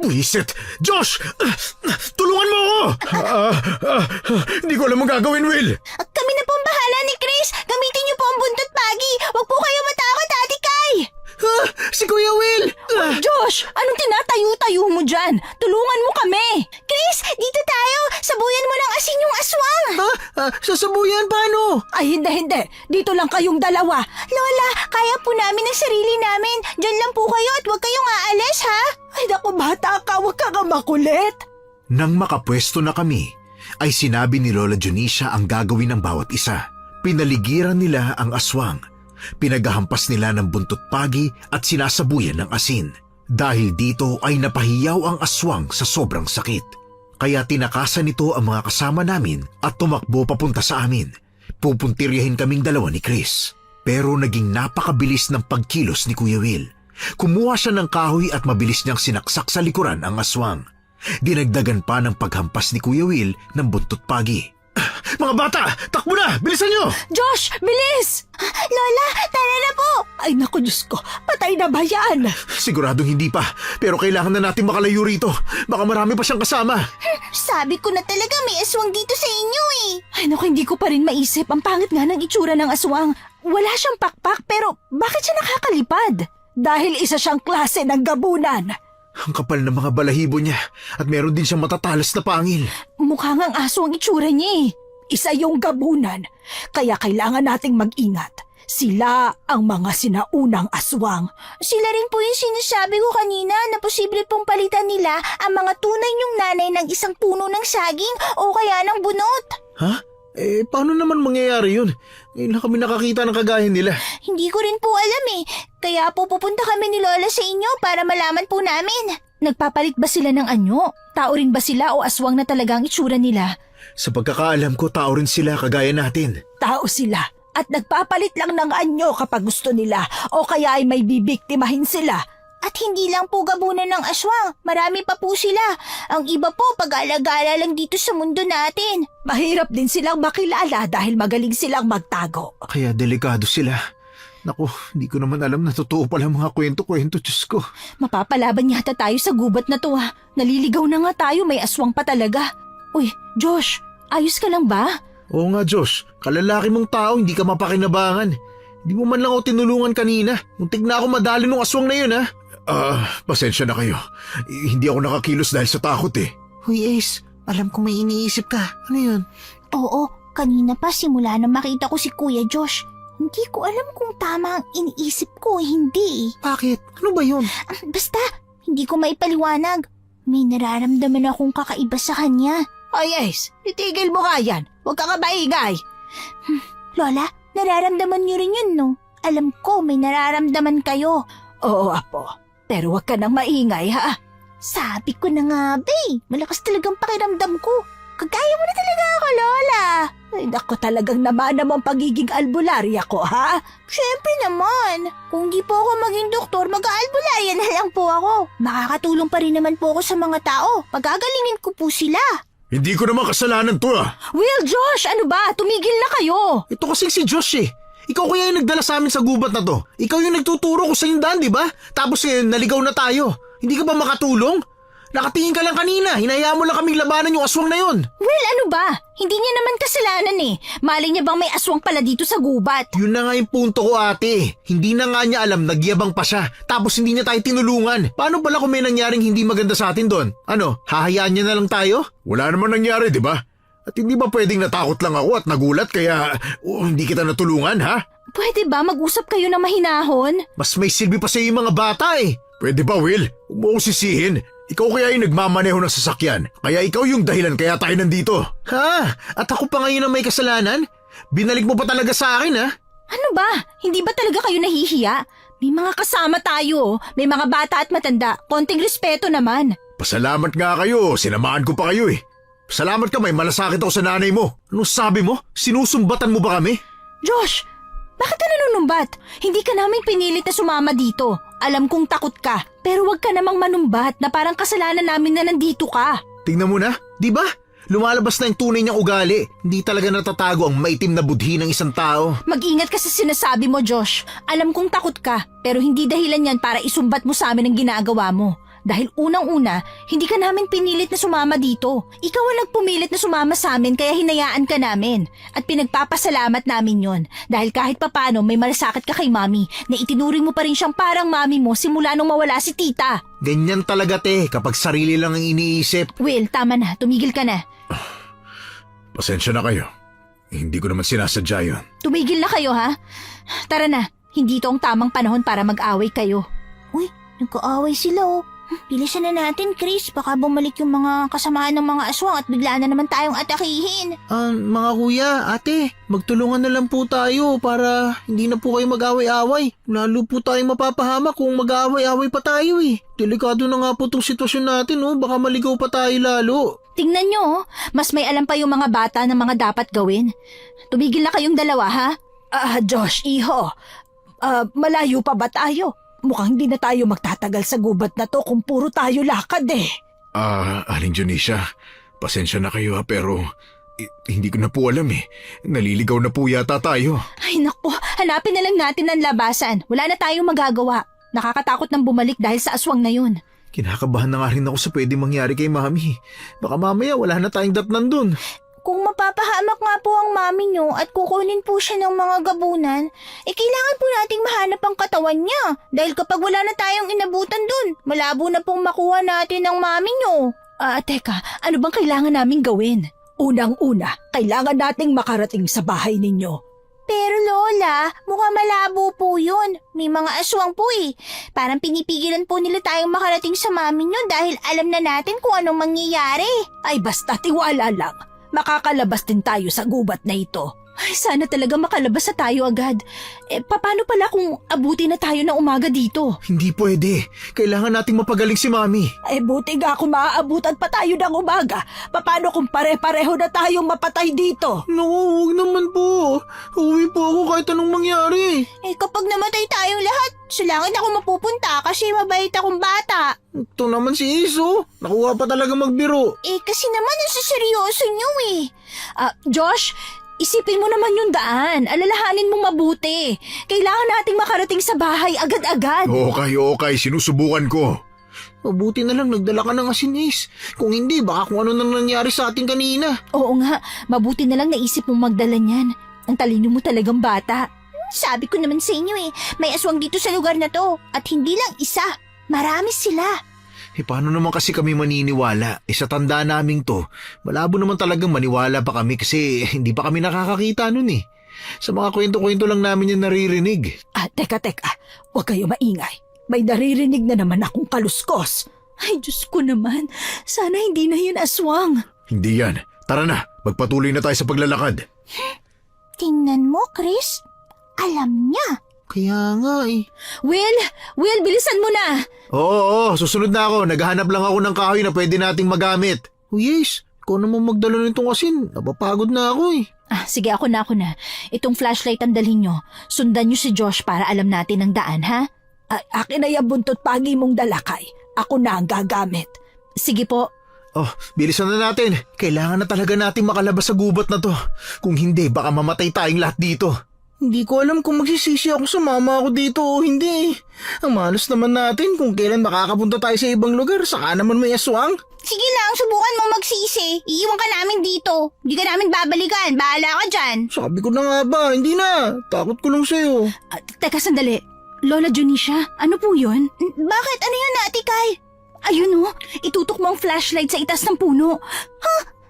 Buisit! Josh! Tulungan mo ako! Hindi ko alam ang gagawin, Will. Kami na po ang bahala ni Chris! Gamitin nyo po ang buntot pagi! Huwag po kayo matakot, Ate Kai! Ha? Si Kuya Will! Josh! Anong tinatayo-tayo mo dyan? Tulungan mo kami! Chris, dito tayo! Sabuyan mo ng asin yung aswang! Ha? Sasabuyan, paano? Ay hindi, dito lang kayong dalawa. Lola, kaya po namin ang sarili namin. Diyan lang po kayo at huwag kayong aalis, ha? Ay naku bata ka, huwag ka nga makulit. Nang makapwesto na kami, ay sinabi ni Lola Junicia ang gagawin ng bawat isa. Pinaligiran nila ang aswang. Pinaghahampas nila ng buntot pagi at sinasabuyan ng asin. Dahil dito ay napahiyaw ang aswang sa sobrang sakit. Kaya tinakasan nito ang mga kasama namin at tumakbo papunta sa amin. Pupuntiryahin kaming dalawa ni Chris. Pero naging napakabilis ng pagkilos ni Kuya Will. Kumuha siya ng kahoy at mabilis niyang sinaksak sa likuran ang aswang. Dinagdagan pa ng paghampas ni Kuya Will ng buntot pagi. Mga bata, takbo na! Bilisan nyo! Josh! Bilis! Lola, tara na po! Ay naku Diyos ko, patay na ba yan? Siguradong hindi pa, pero kailangan na natin makalayo rito. Baka marami pa siyang kasama. Sabi ko na talaga may aswang dito sa inyo eh! Ay naku, hindi ko pa rin maisip. Ang pangit nga ng itsura ng aswang. Wala siyang pakpak pero bakit siya nakakalipad? Dahil isa siyang klase ng gabunan. Ang kapal ng mga balahibo niya at meron din siyang matatalas na pangil. Mukha ngang aso ang itsura niya eh. Isa yung gabunan, kaya kailangan nating mag-ingat. Sila ang mga sinaunang aswang. Sila rin po yung sinasabi ko kanina na posible pong palitan nila ang mga tunay niyong nanay ng isang puno ng saging o kaya ng bunot. Ha? Paano naman mangyayari yun? Ngayon lang kami nakakita ng kagaya nila. Hindi ko rin po alam eh. Kaya po pupunta kami ni Lola sa inyo para malaman po namin. Nagpapalit ba sila ng anyo? Tao rin ba sila o aswang na talaga ang itsura nila? Sa pagkakaalam ko, tao rin sila kagaya natin. Tao sila at nagpapalit lang ng anyo kapag gusto nila o kaya ay may bibiktimahin sila. At hindi lang po gabunan ng aswang. Marami pa po sila. Ang iba po pag-alagala lang dito sa mundo natin. Mahirap din silang makilala dahil magaling silang magtago. Kaya delikado sila. Naku, hindi ko naman alam na totoo pala mga kwento-kwento, Diyos ko. Mapapalaban yata tayo sa gubat na to ha. Naliligaw na nga tayo, may aswang pa talaga. Uy, Josh, ayos ka lang ba? Oo nga, Josh. Kalalaki mong tao, hindi ka mapakinabangan. Hindi mo man lang ako tinulungan kanina. Muntik na ako madali nung aswang na yun, ha? Pasensya na kayo. Hindi ako nakakilos dahil sa takot eh. Huy, Ace. Alam ko may iniisip ka. Ano yun? Oo, kanina pa simula na makita ko si Kuya Josh. Hindi ko alam kung tama ang iniisip ko o hindi. Bakit? Ano ba yun? Basta, hindi ko maipaliwanag. May nararamdaman akong kakaiba sa kanya. Ay Ace, itigil mo nga yan. Huwag ka nga maingay. Lola, nararamdaman niyo rin yun, no? Alam ko may nararamdaman kayo. Oo, apo. Pero huwag ka nang maingay, ha? Sabi ko na nga, be. Malakas talagang pakiramdam ko. Kagaya mo na talaga ako, Lola. Ay, naku talagang naman ang pagiging albularya ko, ha? Siyempre naman. Kung di po ako maging doktor, mag-aalbularya na lang po ako. Makakatulong pa rin naman po ako sa mga tao. Pagagalingin ko po sila. Hindi ko naman kasalanan to ah. Will, Josh, ano ba? Tumigil na kayo. Ito kasing si Josh eh. Ikaw kaya yung nagdala sa amin sa gubat na to. Ikaw yung nagtuturo ko sa yung daan, di ba? Tapos naligaw na tayo. Hindi ka ba makatulong? Nakatingin ka lang kanina. Hinayaan mo lang kaming labanan yung aswang na yun. Will, ano ba? Hindi niya naman kasalanan eh. Mali niya bang may aswang pala dito sa gubat? Yun na nga yung punto ko, ate. Hindi na nga niya alam, nagyabang pa siya. Tapos hindi niya tayo tinulungan. Paano pala kung may nangyaring hindi maganda sa atin doon? Ano, hahayaan niya na lang tayo? Wala naman nangyari, di ba? At hindi ba pwedeng natakot lang ako at nagulat kaya hindi kita natulungan, ha? Pwede ba mag-usap kayo na mahinahon? Mas may silbi pa sa yung mga bata eh. Pwede ba, Will? Huwag mo akong sisihin. Ikaw kaya yung nagmamaneho ng sasakyan. Kaya ikaw yung dahilan kaya tayo nandito. Ha? At ako pa ngayon ang may kasalanan? Binalik mo pa talaga sa akin, ha? Ano ba? Hindi ba talaga kayo nahihiya? May mga kasama tayo. May mga bata at matanda. Konting respeto naman. Pasalamat nga kayo. Sinamahan ko pa kayo eh. Salamat ka, may malasakit ako sa nanay mo. Anong sabi mo? Sinusumbatan mo ba kami? Josh, bakit ka nanunumbat? Hindi ka namin pinilit na sumama dito. Alam kong takot ka. Pero wag ka namang manumbat na parang kasalanan namin na nandito ka. Tingnan mo na, di ba? Lumalabas na yung tunay niyang ugali. Hindi talaga natatago ang maitim na budhi ng isang tao. Mag-ingat ka sa sinasabi mo, Josh. Alam kong takot ka, pero hindi dahilan yan para isumbat mo sa amin ang ginagawa mo. Dahil unang-una, hindi ka namin pinilit na sumama dito. Ikaw ang nagpumilit na sumama sa amin kaya hinayaan ka namin. At pinagpapasalamat namin yon. Dahil kahit papano may malasakit ka kay mami na itinuring mo pa rin siyang parang mami mo simula nung mawala si tita. Ganyan talaga, te, kapag sarili lang ang iniisip. Will, tama na. Tumigil ka na. Pasensya na kayo. Hindi ko naman sinasadya yun. Tumigil na kayo, ha? Tara na. Hindi ito ang tamang panahon para mag-away kayo. Uy, nagkaaway sila oh. Bilisan na natin, Chris. Baka bumalik yung mga kasamaan ng mga aswang at bigla na naman tayong atakihin. Mga kuya, ate, magtulungan na lang po tayo para hindi na po kayo mag-away-away. Lalo po tayong mapapahamak kung mag-away-away pa tayo eh. Delikado na nga po itong sitwasyon natin, oh. Baka maligaw pa tayo lalo. Tingnan nyo, oh. Mas may alam pa yung mga bata na mga dapat gawin. Tumigil na kayong dalawa, ha? Josh, iho. Malayo pa ba tayo? Mukhang hindi na tayo magtatagal sa gubat na to kung puro tayo lakad eh. Aling Dionisha, pasensya na kayo pero hindi ko na po alam eh. Naliligaw na po yata tayo. Ay naku, hanapin na lang natin ang labasan. Wala na tayong magagawa. Nakakatakot nang bumalik dahil sa aswang na yun. Kinakabahan na nga rin ako sa pwede mangyari kay mami. Baka mamaya wala na tayong datnan dun. Kung mapapahamak nga po ang mami nyo at kukunin po siya ng mga gabunan, kailangan po nating mahanap ang katawan niya. Dahil kapag wala na tayong inabutan dun, malabo na pong makuha natin ang mami nyo. Teka, ano bang kailangan naming gawin? Unang-una, kailangan nating makarating sa bahay ninyo. Pero Lola, mukhang malabo po yun. May mga aswang po eh. Parang pinipigilan po nila tayong makarating sa mami nyo dahil alam na natin kung anong mangyayari. Ay basta tiwala lang. Makakalabas din tayo sa gubat na ito. Ay, sana talaga makalabas na tayo agad. Paano pala kung abuti na tayo na umaga dito? Hindi pwede. Kailangan nating mapagaling si mami. Buti nga kung maaabutan pa tayo ng umaga. Paano kung pare-pareho na tayong mapatay dito? Naku, huwag naman po. Uwi po ako kahit anong mangyari. Kapag namatay tayong lahat, sa langit ako mapupunta kasi mabait akong bata. Ito naman si Iso. Nakuha pa talaga magbiro. Kasi naman ang seryoso nyo eh. Josh, isipin mo naman yung daan. Alalahanin mo mabuti. Kailangan nating makarating sa bahay agad-agad. Okay, sinusubukan ko. Mabuti na lang nagdala ka ng asin, Ace. Kung hindi, baka kung ano nang nangyari sa ating kanina. Oo nga, mabuti na lang naisip mong magdala niyan. Ang talino mo talagang bata. Sabi ko naman sa inyo may aswang dito sa lugar na to. At hindi lang isa, marami sila. Paano naman kasi kami maniniwala? Sa tanda naming to, malabo naman talagang maniwala pa kami kasi hindi pa kami nakakakita nun eh. Sa mga kwento-kwento lang namin yung naririnig. Teka, huwag kayo maingay. May naririnig na naman akong kaluskos. Ay, Diyos ko naman. Sana hindi na yun aswang. Hindi yan. Tara na, magpatuloy na tayo sa paglalakad. Tingnan mo, Chris. Alam niya. Kaya nga eh. Will, bilisan mo na. Oo, susunod na ako. Naghahanap lang ako ng kahoy na pwede nating magamit. Yes, ikaw naman magdala nitong asin. Napapagod na ako eh. Sige, ako na. Itong flashlight ang dalhin nyo. Sundan nyo si Josh para alam natin ang daan, ha? Akin na yung buntot pagi mong dalakay. Ako na ang gagamit. Sige po. Bilisan na natin. Kailangan na talaga nating makalabas sa gubat na to. Kung hindi, baka mamatay tayong lahat dito. Hindi ko alam kung magsisisi ako sa mama ko dito o hindi. Ang malas naman natin kung kailan makakapunta tayo sa ibang lugar. Saka naman may aswang. Sige lang, subukan mo magsisi. Iiwan ka namin dito. Hindi ka namin babalikan. Bahala ka dyan. Sabi ko na nga ba, hindi na. Takot ko lang sa'yo. Teka, sandali. Lola Dionisha, ano po yun? Bakit? Ano yun, Ate Kai? Ayun itutok mo ang flashlight sa itas ng puno.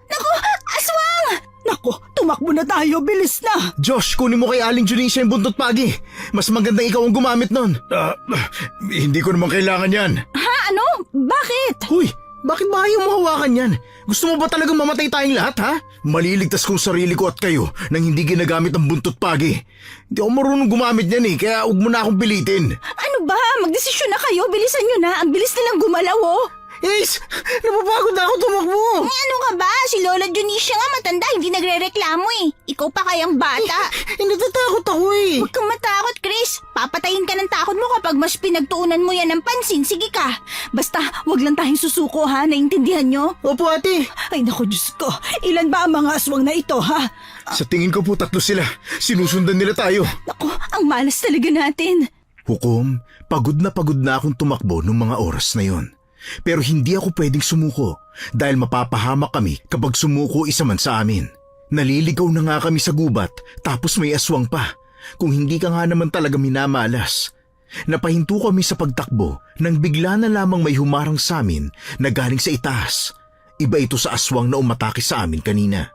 Naku, aswang! Nako, tumakbo na tayo, bilis na! Josh, kunin mo kay Aling Junisha yung buntot pagi. Mas magandang ikaw ang gumamit nun. Hindi ko naman kailangan yan. Ha? Ano? Bakit? Huy, bakit ba ayaw mo hawakan yan? Gusto mo ba talagang mamatay tayong lahat, ha? Maliligtas kong sarili ko at kayo nang hindi ginagamit ang buntot pagi. Hindi ako marunong gumamit yan kaya huwag mo na akong pilitin. Ano ba? Magdesisyon na kayo. Bilisan nyo na. Ang bilis nilang gumalaw, oh. Ace, napapagod na ako tumakbo. Ano ka ba? Si Lola Junisha nga matanda, hindi nagre-reklamo eh. Ikaw pa kayang bata. Natatakot ako eh. Huwag kang matakot, Chris. Papatayin ka ng takot mo kapag mas pinagtuunan mo yan ng pansin. Sige ka. Basta, wag lang tayong susuko, ha? Naintindihan nyo? Opo ate. Ay naku, Diyos ko, ilan ba ang mga aswang na ito, ha? Sa tingin ko po 3 sila. Sinusundan nila tayo. Naku, ang malas talaga natin. Hukom, pagod na akong tumakbo noong mga oras na yon. Pero hindi ako pwedeng sumuko dahil mapapahamak kami kapag sumuko isa man sa amin. Naliligaw na nga kami sa gubat tapos may aswang pa. Kung hindi ka nga naman talaga minamalas. Napahinto kami sa pagtakbo nang bigla na lamang may humarang sa amin na galing sa itaas. Iba ito sa aswang na umatake sa amin kanina.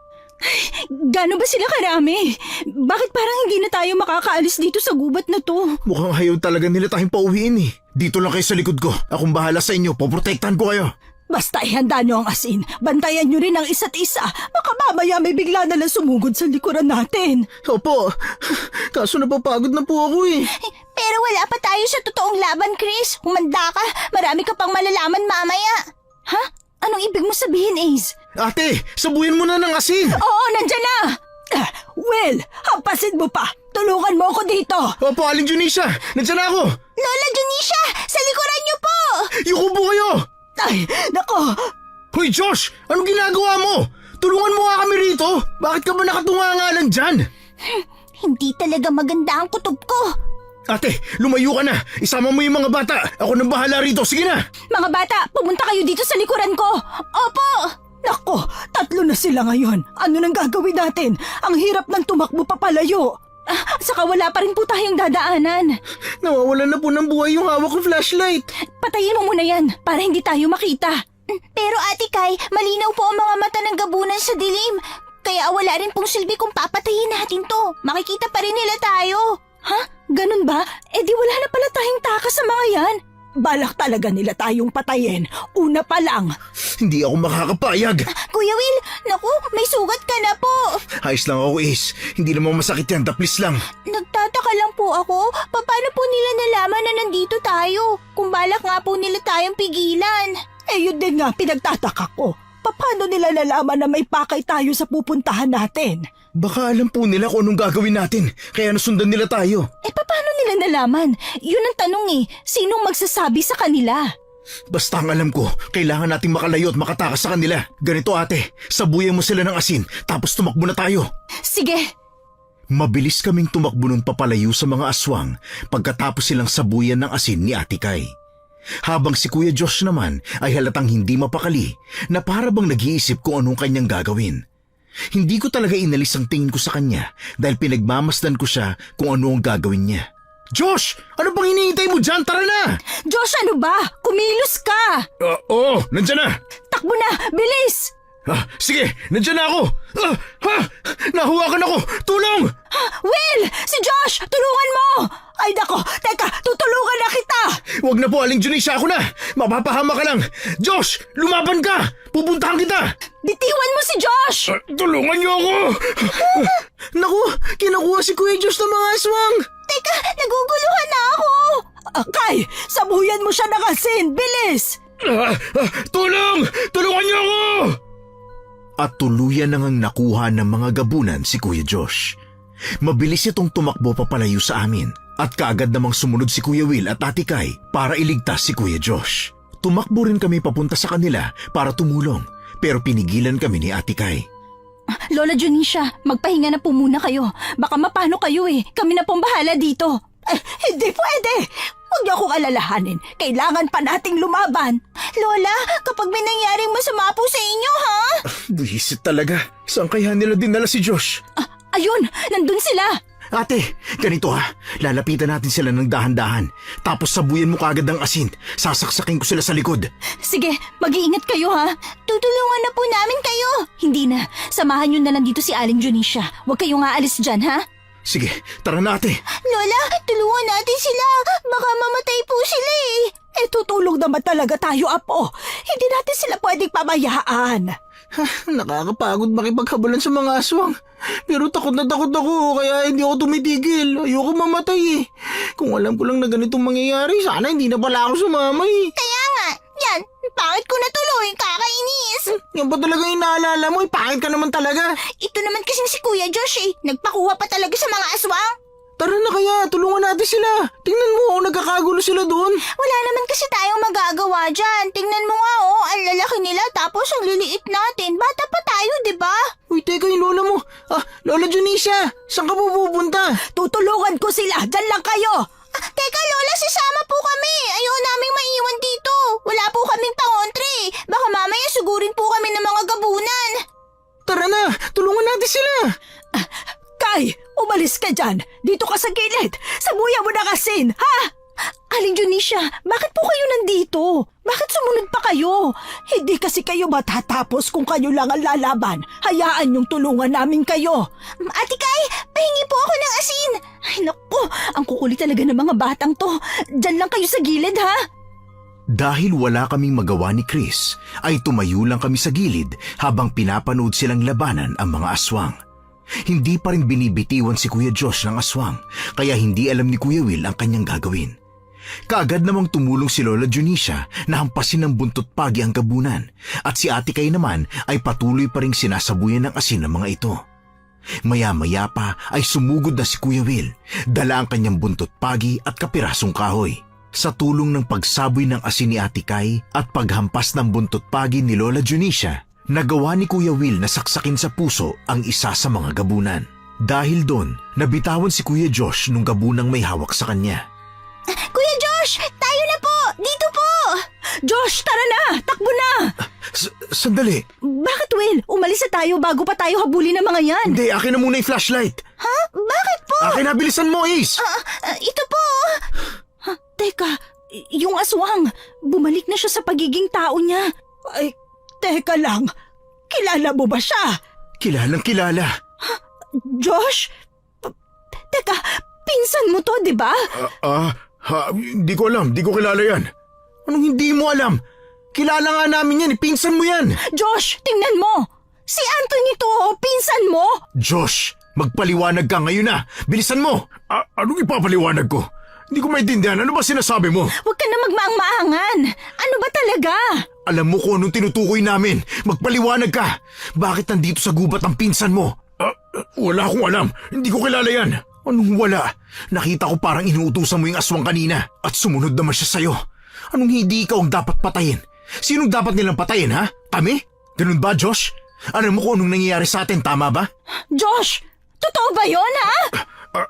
Gano ba sila karami? Bakit parang hindi na tayo makakaalis dito sa gubat na to? Mukhang ayaw talaga nila tayong pauwiin eh. Dito lang kayo sa likod ko. Akong bahala sa inyo. Poprotektahan ko kayo. Basta ihanda nyo ang asin. Bantayan nyo rin ang isa't isa. Baka mamaya may bigla na lang sumugod sa likuran natin. Opo, kaso napapagod na po ako eh. Pero wala pa tayo sa totoong laban, Chris. Humanda ka. Marami ka pang malalaman mamaya. Ha? Anong ibig mo sabihin, Ace? Ate, sabuyan mo na ng asin. Oo, nandyan na! Will, hampasin mo pa. Tulungan mo ako dito. Opo, Aling Junisha, nandiyan na ako. Lola Junisha, sa likuran niyo po! Yuko po kayo. Ay, nako. Hoy Josh, anong ginagawa mo? Tulungan mo nga kami rito. Bakit ka ba nakatunga nga lang dyan? Hindi talaga maganda ang kutob ko. Ate, lumayo ka na. Isama mo yung mga bata. Ako nang bahala rito. Sige na. Mga bata, pumunta kayo dito sa likuran ko. Opo! Nako, 3 na sila ngayon. Ano nang gagawin natin? Ang hirap ng tumakbo papalayo. Saka wala pa rin po tayong dadaanan. Nawawalan na po ng buhay yung hawak kong flashlight. Patayin mo muna yan para hindi tayo makita. Pero Ate Kai, malinaw po ang mga mata ng gabunan sa dilim. Kaya wala rin pong silbi kung papatayin natin to. Makikita pa rin nila tayo. Ha? Ganun ba? Eh di wala na pala tayong takas sa mga yan. Balak talaga nila tayong patayin. Una pa lang. Hindi ako makakapayag. Kuya Will, naku, may sugat ka na po. Ayos lang ako, Ace. Hindi naman masakit yan. Taplis lang. Nagtataka lang po ako, paano po nila nalaman na nandito tayo? Kung balak nga po nila tayong pigilan. Eh yun din nga pinagtataka ko. Paano nila nalaman na may pakay tayo sa pupuntahan natin? Baka alam po nila kung anong gagawin natin. Kaya nasundan nila tayo. Eh paano nila nalaman? Yun ang tanong eh. Sinong magsasabi sa kanila? Basta ang alam ko, kailangan nating makalayo at makatakas sa kanila. Ganito ate, sabuyan mo sila ng asin, tapos tumakbo na tayo. Sige. Mabilis kaming tumakbo nun papalayo sa mga aswang pagkatapos silang sabuyan ng asin ni Ate Kai. Habang si Kuya Josh naman ay halatang hindi mapakali na para bang nag-iisip kung anong kanyang gagawin. Hindi ko talaga inalis ang tingin ko sa kanya dahil pinagmamasdan ko siya kung ano ang gagawin niya. Josh! Ano bang hinihintay mo dyan? Tara na! Josh, ano ba? Kumilos ka! Oo, nandyan na. Takbo na! Bilis! Sige, nandyan na ako. Nahuwakan ako! Tulong! Will! Si Josh! Tulungan mo! Ay nako, teka, tutulungan na kita! Wag na po, Aling Junisha, ako na! Mapapahama ka lang! Josh! Lumaban ka! Pupuntahan kita! Bitiwan mo si Josh! Tulungan niyo ako. Naku! Kinakuha si Kuya Josh ng mga aswang! Teka, naguguluhan na ako. Kay, sabuyan mo siya ng asin! Bilis! Tulong! Tulungan niyo ako! At tuluyan nang nakuha ng mga gabunan si Kuya Josh. Mabilis itong tumakbo papalayo sa amin at kaagad namang sumunod si Kuya Will at Ate Kai para iligtas si Kuya Josh. Tumakbo rin kami papunta sa kanila para tumulong pero pinigilan kami ni Ate Kai. Lola Junisha, magpahinga na po muna kayo. Baka mapano kayo eh. Kami na pong bahala dito. Hindi pwede! Huwag niyo akong alalahanin. Kailangan pa nating lumaban. Lola, kapag may nangyaring masama po sa inyo, ha? Buhisit talaga. Saan kaya nila dinala si Josh? Ayun, nandun sila. Ate, ganito ha. Lalapitan natin sila ng dahan-dahan. Tapos sabuyan mo kagad ng asin. Sasaksakin ko sila sa likod. Sige, mag-iingat kayo ha. Tutulungan na po namin kayo. Hindi na, samahan nyo na lang dito si Aling Junisha. Huwag kayong aalis dyan ha. Sige, tara na ate. Lola, tulungan natin sila. Baka mamatay po sila eh. Tutulong naman talaga tayo, Apo. Hindi natin sila pwedeng pabayaan. Nakakapagod makipaghabulan sa mga aswang. Pero takot na takot ako kaya hindi ako tumitigil. Ayoko mamatay eh. Kung alam ko lang na ganitong mangyayari, sana hindi na pala ako sumama eh. Kaya nga, yan, pangit ko na tuloy, kakainis. Yan ba talaga yung naalala mo? Pangit ka naman talaga. Ito naman kasing si Kuya Josh eh. Nagpakuha pa talaga sa mga aswang. Tara na kaya, tulungan natin sila. Tingnan mo, nagkakagulo sila doon. Wala naman kasi tayong magagawa dyan. Tingnan mo nga ang lalaki nila tapos ang liliit natin. Bata pa tayo, di ba? Uy, teka yung lola mo. Lola Junisha, saan ka pupunta? Tutulungan ko sila. Diyan lang kayo. Teka Lola, sisama po kami. Ayaw naming maiwan dito. Wala po kaming pangontre. Baka mamaya sugurin po kami ng mga gabunan. Tara na, tulungan natin sila. Kay, umalis ka dyan. Dito ka sa gilid. Sabuyan mo ng asin, ha? Aling Junisha, bakit po kayo nandito? Bakit sumunod pa kayo? Hindi kasi kayo matatapos kung kayo lang ang lalaban. Hayaan yung tulungan namin kayo. Ate Kay, pahingi po ako ng asin. Ay naku, ang kukulit talaga ng mga batang to. Diyan lang kayo sa gilid ha? Dahil wala kaming magawa ni Chris, ay tumayo lang kami sa gilid habang pinapanood silang labanan ang mga aswang. Hindi pa rin binibitiwan si Kuya Josh ng aswang, kaya hindi alam ni Kuya Will ang kanyang gagawin. Kaagad namang tumulong si Lola Junisha na hampasin ng buntot pagi ang gabunan at si Ate Kay naman ay patuloy pa ring sinasabuyan ng asin ng mga ito. Maya-maya pa ay sumugod na si Kuya Will, dala ang kanyang buntot pagi at kapirasong kahoy. Sa tulong ng pagsaboy ng asin ni Ate Kay at paghampas ng buntot pagi ni Lola Junisha, nagawa ni Kuya Will na saksakin sa puso ang isa sa mga gabunan. Dahil doon, nabitawan si Kuya Josh nung gabunang may hawak sa kanya. Kuya Josh, tayo na po. Dito po. Josh, tara na! Takbo na! Sandali. Bakit Will? Umalis na tayo bago pa tayo habulin ng mga yan. Hindi, akin na muna yung flashlight. Ha? Bakit po? Akin na, bilisan mo, Ace. Ito po. Teka, yung aswang, bumalik na siya sa pagiging tao niya. Ay, teka lang. Kilala mo ba siya? Kilalang kilala. Josh? Teka, pinsan mo to, di ba? Hindi ko alam, di ko kilala yan. Anong hindi mo alam? Kilala nga namin yan, pinsan mo yan. Josh, tingnan mo! Si Anthony to, pinsan mo! Josh, magpaliwanag ka ngayon na. Bilisan mo. Anong ipapaliwanag ko? Hindi ko maintindihan. Ano ba sinasabi mo? Huwag ka na magmaang-maangan. Ano ba talaga? Alam mo kung anong tinutukoy namin. Magpaliwanag ka. Bakit nandito sa gubat ang pinsan mo? Wala akong alam. Hindi ko kilala yan. Anong wala? Nakita ko parang inuutusan mo yung aswang kanina at sumunod naman siya sa'yo. Anong hindi ikaw ang dapat patayin? Sinong dapat nilang patayin, ha? Kami? Ganun ba, Josh? Alam mo kung anong nangyayari sa atin, tama ba? Josh, totoo ba yun, ha?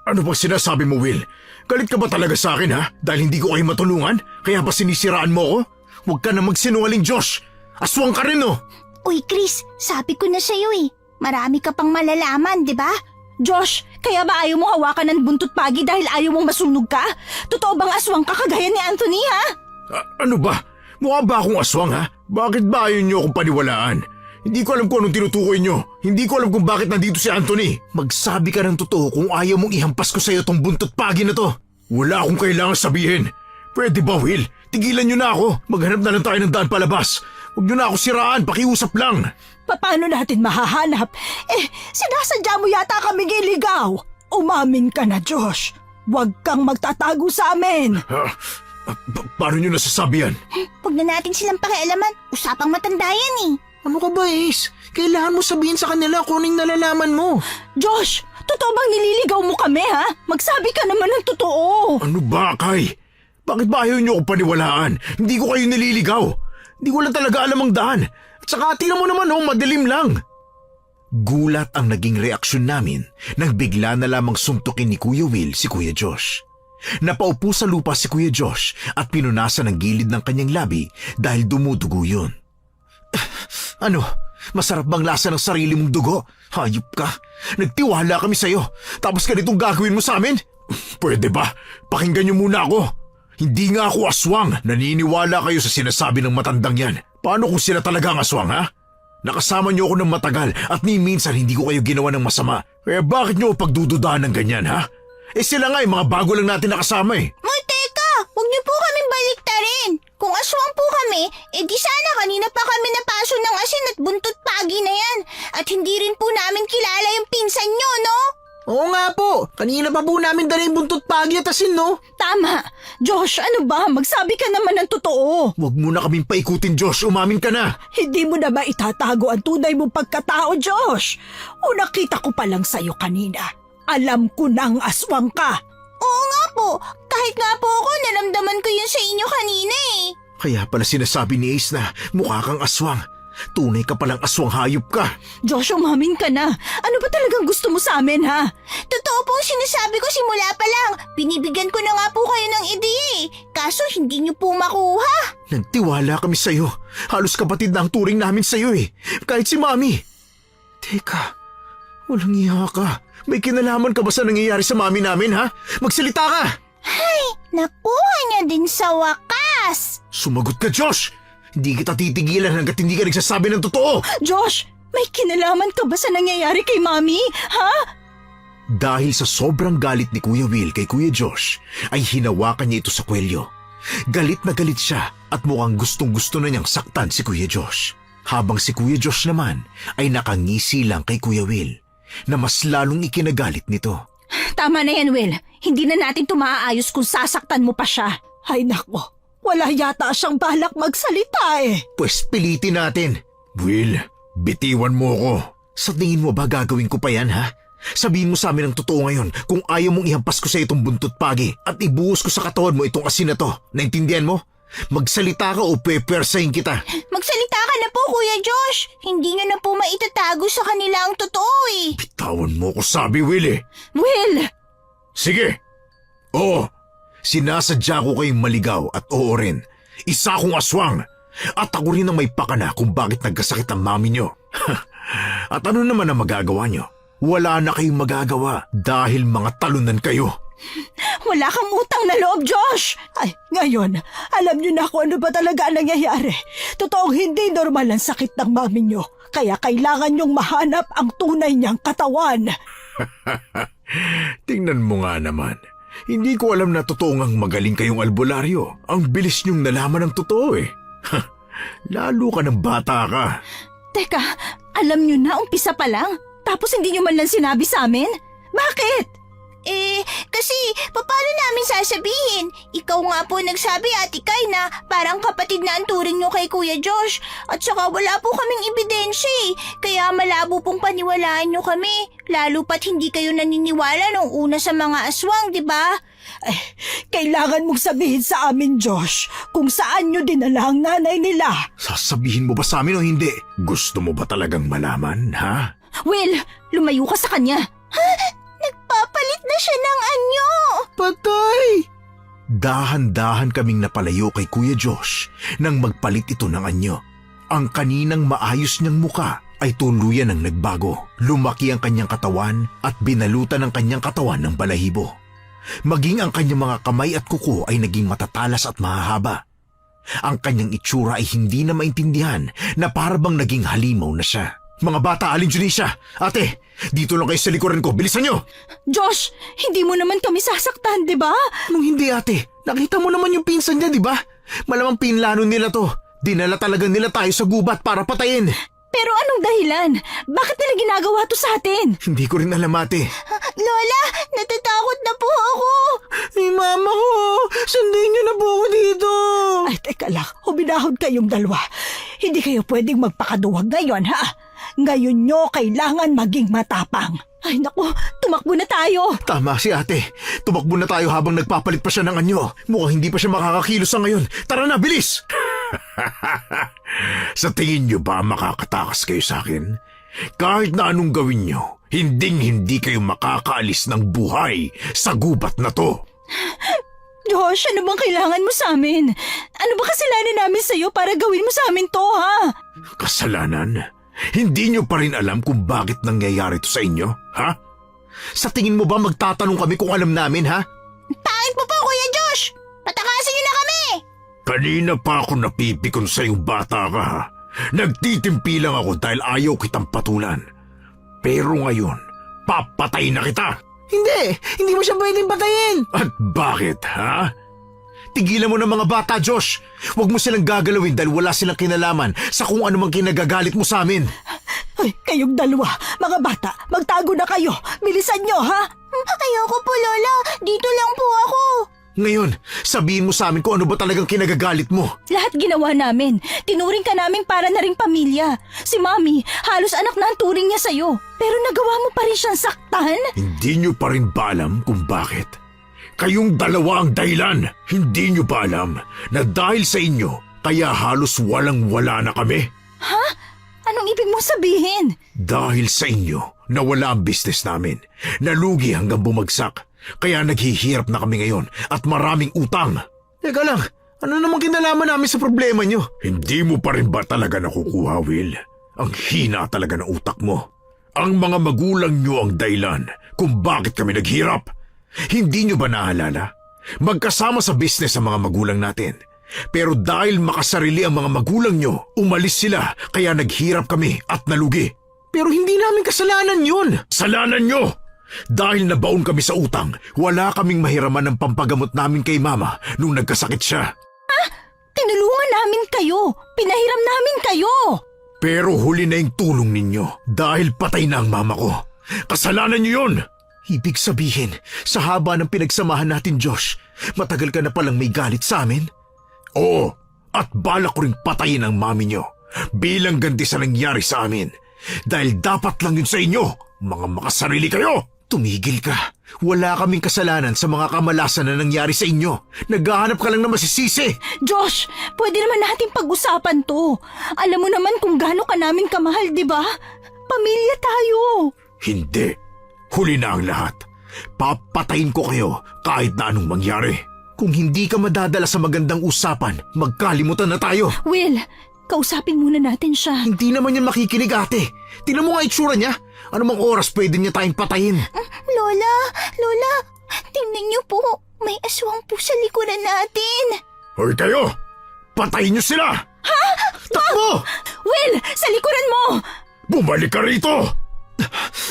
Ano ba sinasabi mo, Will? Galit ka ba talaga sa akin, ha? Dahil hindi ko kayo matulungan? Kaya ba sinisiraan mo ako? Huwag ka na magsinungaling, Josh. Aswang ka rin, oh. Uy, Chris, sabi ko na sa'yo eh. Marami ka pang malalaman, di ba? Josh, kaya ba ayaw mo hawakan ng buntot pagi dahil ayaw mong masunog ka? Totoo bang aswang ka kagaya ni Anthony, ha? Ano ba? Mukha ba akong aswang, ha? Bakit ba ayaw niyo akong paniwalaan? Hindi ko alam kung anong tinutukoy niyo. Hindi ko alam kung bakit nandito si Anthony. Magsabi ka ng totoo kung ayaw mong ihampas ko sa'yo tong buntot pagi na to. Wala akong kailangan sabihin. Pwede ba, Will? Tigilan niyo na ako. Maghanap na lang tayo ng daan palabas. Huwag niyo na ako siraan. Pakiusap lang. Paano natin mahahanap? Sinasadya mo yata kami iligaw. Umamin ka na, Josh. Huwag kang magtatago sa amin. Paano niyo nasasabi yan? Huwag na natin silang pakialaman. Usapang matanda yan eh. Ano ka ba, Ace? Kailangan mo sabihin sa kanila kung anong nalalaman mo. Josh, totoo bang nililigaw mo kami, ha? Magsabi ka naman ng totoo. Ano ba, Kay? Bakit ba ayaw niyo akong paniwalaan? Hindi ko kayo nililigaw. Hindi ko lang talaga alam ang daan. At saka tingnan mo naman, madilim lang. Gulat ang naging reaksyon namin nang bigla na lamang suntukin ni Kuya Will si Kuya Josh. Napaupo sa lupa si Kuya Josh at pinunasan ang gilid ng kanyang labi dahil dumudugo yun. Ano? Masarap bang lasa ng sarili mong dugo? Hayop ka. Nagtiwala kami sa'yo. Tapos ganitong gagawin mo sa amin? Pwede ba? Pakinggan niyo muna ako. Hindi nga ako aswang. Naniniwala kayo sa sinasabi ng matandang yan. Paano kung sila talaga ang aswang, ha? Nakasama niyo ako ng matagal at ni minsan hindi ko kayo ginawa ng masama. Kaya bakit niyo pagdududahan ng ganyan, ha? Sila nga mga bago lang natin nakasama eh. Moy, teka! Huwag niyo po kaming baliktarin. Kung aswang po kami, di sana kanina pa kami napaso ng asin at buntot pagi na yan. At hindi rin po namin kilala yung pinsan niyo, no? Oo nga po. Kanina pa po namin dala yung buntot pagi at asin, no? Tama! Josh, ano ba? Magsabi ka naman ng totoo. Huwag mo na kaming paikutin, Josh. Umamin ka na. Hindi mo na ba itatago ang tunay mong pagkatao, Josh? O nakita ko pa lang sa'yo kanina. Alam ko nang aswang ka. Oo nga po. Kahit nga po ako, naramdaman ko yun sa inyo kanina eh. Kaya pala sinasabi ni Ace na mukha kang aswang. Tunay ka palang aswang, hayop ka. Josh, umamin ka na. Ano ba talagang gusto mo sa amin, ha? Totoo pong sinasabi ko simula pa lang. Binibigyan ko na nga po kayo ng ideya eh. Kaso hindi niyo po makuha. Nagtiwala kami sa'yo. Halos kapatid na ang turing namin sa'yo eh. Kahit si Mami. Teka, walang iya ka. May kinalaman ka ba sa nangyayari sa Mami namin, ha? Magsalita ka! Nakuha niya din sa wakas. Sumagot ka, Josh! Hindi kita titigilan hanggat hindi ka nagsasabi ng totoo! Josh, may kinalaman ka ba sa nangyayari kay Mami? Ha? Dahil sa sobrang galit ni Kuya Will kay Kuya Josh, ay hinawakan niya ito sa kwelyo. Galit na galit siya at mukhang gustong-gusto na niyang saktan si Kuya Josh. Habang si Kuya Josh naman ay nakangisi lang kay Kuya Will na mas lalong ikinagalit nito. Tama na yan, Will. Hindi na natin ito maaayos kung sasaktan mo pa siya. Ay nako, wala yata siyang balak magsalita eh. Pwes pilitin natin. Will, bitiwan mo ako. Sa tingin mo ba gagawin ko pa yan, ha? Sabihin mo sa amin ang totoo ngayon kung ayaw mong ihampas ko sa itong buntot pagi at ibuhos ko sa katawan mo itong asin na to. Naintindihan mo? Magsalita ka o pepersahin kita. Magsalita ka na po, Kuya Josh. Hindi niyo na po maitatago sa kanila ang totoo eh. Bitawan mo ko sabi, Will eh. Will! Sige. Oo. Sinasadya ko kayong maligaw at oo rin. Isa akong aswang. At ako rin ang may pakana kung bakit nagkasakit ang mami nyo. At ano naman ang magagawa nyo? Wala na kayong magagawa dahil mga talunan kayo. Wala kang utang na loob, Josh! Ay, ngayon, alam niyo na kung ano ba talaga ang nangyayari. Totoong hindi normal ang sakit ng mami niyo. Kaya kailangan niyong mahanap ang tunay niyang katawan. Tingnan mo nga naman. Hindi ko alam na totoo ngang magaling kayong albularyo. Ang bilis niyong nalaman ng totoo eh. Lalo ka ng bata ka. Teka, alam niyo na umpisa pa lang? Tapos hindi niyo man lang sinabi sa amin? Bakit? Kasi paano namin sasabihin? Ikaw nga po nagsabi, Ate Kay, na parang kapatid na ang turing nyo kay Kuya Josh. At saka wala po kaming ebidensya eh. Kaya malabo pong paniwalaan nyo kami. Lalo pat hindi kayo naniniwala nung una sa mga aswang, di ba? Kailangan mong sabihin sa amin, Josh, kung saan niyo dinala ang nanay nila. Sasabihin mo ba sa amin o hindi? Gusto mo ba talagang malaman, ha? Will, lumayo ka sa kanya. Nagpapalit na siya ng anyo. Patay! Dahan-dahan kaming napalayo kay Kuya Josh nang magpalit ito ng anyo. Ang kaninang maayos niyang muka ay tuluyan ng nagbago. Lumaki ang kanyang katawan at binalutan ang kanyang katawan ng balahibo. Maging ang kanyang mga kamay at kuko ay naging matatalas at mahahaba. Ang kanyang itsura ay hindi na maintindihan na parabang naging halimaw na siya. Mga bata, Aling Junisha! Ate, dito lang kayo sa likuran ko. Bilisan nyo! Josh, hindi mo naman kami sasaktan, di ba? Nung hindi, ate. Nakita mo naman yung pinsan niya, di ba? Malamang pinlano nila to. Dinala talaga nila tayo sa gubat para patayin. Pero anong dahilan? Bakit nila ginagawa to sa atin? Hindi ko rin alam, ate. Lola, natatakot na po ako. Mama ko, sundin niyo na po ako dito. Ay, teka lang. Huminahon kayong dalawa. Hindi kayo pwedeng magpakaduwag ngayon, ha? Ngayon nyo kailangan maging matapang. Ay naku, tumakbo na tayo. Tama si ate. Tumakbo na tayo habang nagpapalit pa siya ng anyo. Mukhang hindi pa siya makakakilos sa ngayon. Tara na, bilis! Sa tingin niyo ba makakatakas kayo sa akin? Kahit na anong gawin niyo, hinding-hindi kayo makakaalis ng buhay sa gubat na to. Josh, ano bang kailangan mo sa amin? Ano ba kasalanan namin sa'yo para gawin mo sa amin to, ha? Kasalanan? Hindi nyo pa rin alam kung bakit nangyayari ito sa inyo, ha? Sa tingin mo ba magtatanong kami kung alam namin, ha? Pangit mo po, Kuya Josh! Patakasin niyo na kami! Kanina pa ako napipikon sa iyong bata ka, ha? Nagtitimpi lang ako dahil ayaw kitang patulan. Pero ngayon, papatay na kita! Hindi mo siya pwedeng patayin. At bakit, ha? Tigilan mo ng mga bata, Josh. Huwag mo silang gagalawin dahil wala silang kinalaman sa kung ano mang kinagagalit mo sa amin. Ay, kayong dalawa, mga bata, magtago na kayo. Bilisan nyo, ha? Ayoko po, Lola. Dito lang po ako. Ngayon, sabihin mo sa amin kung ano ba talagang kinagagalit mo. Lahat ginawa namin. Tinuring ka namin para na ring pamilya. Si Mami, halos anak na ang turing niya sa'yo. Pero nagawa mo pa rin siyang saktan? Hindi nyo pa rin ba alam kung bakit? Kayong dalawa ang dahilan. Hindi nyo ba alam na dahil sa inyo, kaya halos walang-wala na kami? Anong ibig mong sabihin? Dahil sa inyo, nawala ang business namin. Nalugi hanggang bumagsak. Kaya naghihirap na kami ngayon at maraming utang. Teka lang, ano namang kinalaman namin sa problema nyo? Hindi mo pa rin ba talaga nakukuha, Will? Ang hina talaga ng utak mo. Ang mga magulang nyo ang dahilan kung bakit kami naghirap. Hindi nyo ba naalala? Magkasama sa business ang mga magulang natin. Pero dahil makasarili ang mga magulang nyo, umalis sila kaya naghirap kami at nalugi. Pero hindi namin kasalanan yun. Salanan nyo! Dahil nabaon kami sa utang, wala kaming mahiraman ng pampagamot namin kay Mama nung nagkasakit siya. Tinulungan namin kayo. Pinahiram namin kayo. Pero huli na yung tulong ninyo dahil patay na ang mama ko. Kasalanan nyo yun! Ibig sabihin, sa haba ng pinagsamahan natin, Josh, matagal ka na palang may galit sa amin? Oo, at balak ko ring patayin ang mami nyo bilang ganti sa nangyari sa amin. Dahil dapat lang yun sa inyo, mga makasarili kayo! Tumigil ka. Wala kaming kasalanan sa mga kamalasan na nangyari sa inyo. Naghahanap ka lang na masisisi. Josh, pwede naman natin pag-usapan to. Alam mo naman kung gaano ka namin kamahal, di ba? Pamilya tayo. Hindi. Huli na ang lahat. Papatayin ko kayo kahit na anong mangyari. Kung hindi ka madadala sa magandang usapan, magkalimutan na tayo. Will, kausapin muna natin siya. Hindi naman yan makikinig, ate. Tingnan mo nga itsura niya. Anumang oras pwede niya tayong patayin. Lola, tingnan niyo po. May aswang po sa likuran natin. Hoy kayo! Patayin nyo sila! Takbo! Will, sa likuran mo! Bumalik ka rito!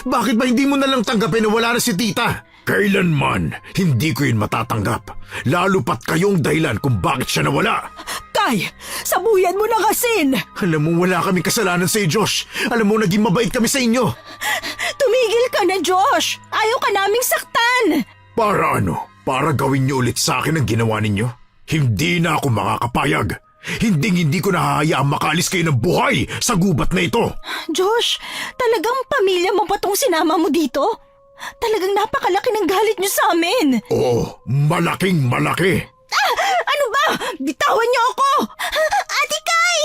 Bakit ba hindi mo na lang tanggapin na wala na si tita? Kailanman, hindi ko yun matatanggap. Lalo pat kayong dahilan kung bakit siya nawala. Kay, sabuyan mo ng asin! Alam mo wala kaming kasalanan sa Josh. Alam mo naging mabait kami sa inyo. Tumigil ka na, Josh! Ayaw ka naming saktan! Para ano? Para gawin niyo ulit sa akin ang ginawa ninyo? Hindi na ako makakapayag. Hindi ko nahahayaang makalis kayo ng buhay sa gubat na ito. Josh, talagang pamilya mo ba tong sinama mo dito? Talagang napakalaki ng galit niyo sa amin. Oo, malaking malaki. Ano ba? Bitawan niyo ako! Ate Kai!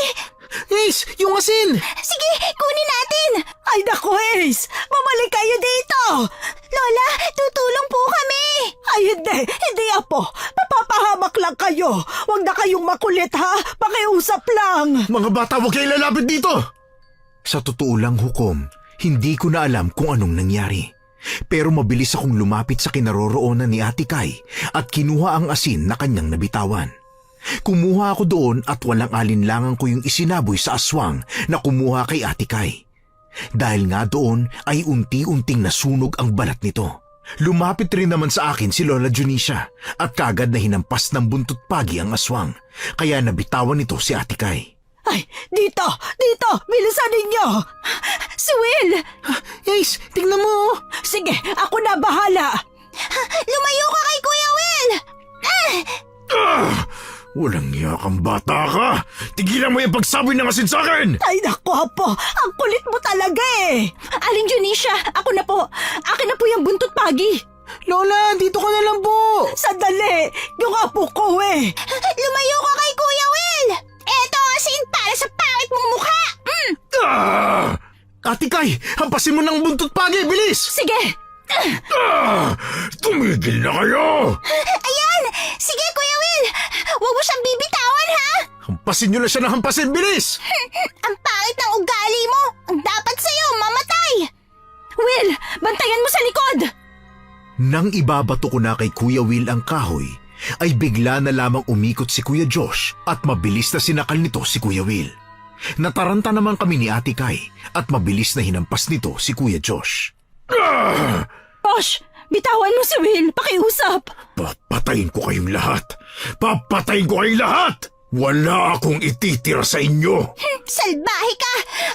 Ace, yung asin! Sige, kunin natin! Ay naku, Ace! Bumalik kayo dito! Lola, tutulong po kami! Ay hindi apo! Papapahamak lang kayo! Huwag na kayong makulit ha! Pakiusap lang! Mga bata, huwag kayo lalapit dito! Sa totoo lang, Hukom, hindi ko na alam kung anong nangyari. Pero mabilis akong lumapit sa kinaroroonan ni Ate Kai at kinuha ang asin na kanyang nabitawan. Kumuha ako doon at walang alinlangan ko yung isinaboy sa aswang na kumuha kay Ate Kai. Dahil nga doon ay unti-unting nasunog ang balat nito. Lumapit rin naman sa akin si Lola Junicia at kagad na hinampas ng buntot pagi ang aswang. Kaya nabitawan nito si Ate Kai. Ay, dito! Bilisan ninyo! Si Will! Ace, tingnan mo! Sige, ako na bahala! Lumayo ka kay Kuya Will! Walang iya kang bata ka! Tigilan mo yung pagsaboy ng asin sa akin! Ay naku, apo! Ang kulit mo talaga eh! Aling Junicia, ako na po. Akin na po yung buntot pagi. Lola, dito ka na lang po! Sandali! Yung apo ko eh! Lumayo ka kay Kuya Will! Eto ang asin para sa pangit mong mukha! Ah! Ate Kai, hampasin mo ng buntot pagi, bilis! Sige! Ah! Tumigil na kayo! Ayan! Sige, Kuya Will! Huwag mo siyang bibitawan, ha? Hampasin nyo na siya ng hampasin, bilis! Ang pangit ng ugali mo! Ang Nang ibabato ko na kay Kuya Will ang kahoy, ay bigla na lamang umikot si Kuya Josh at mabilis na sinakal nito si Kuya Will. Nataranta naman kami ni Ate Kai at mabilis na hinampas nito si Kuya Josh. Josh, bitawan mo si Will. Pakiusap. Papatayin ko kayong lahat! Papatayin ko kayong lahat! Wala akong ititira sa inyo! Salbahe ka!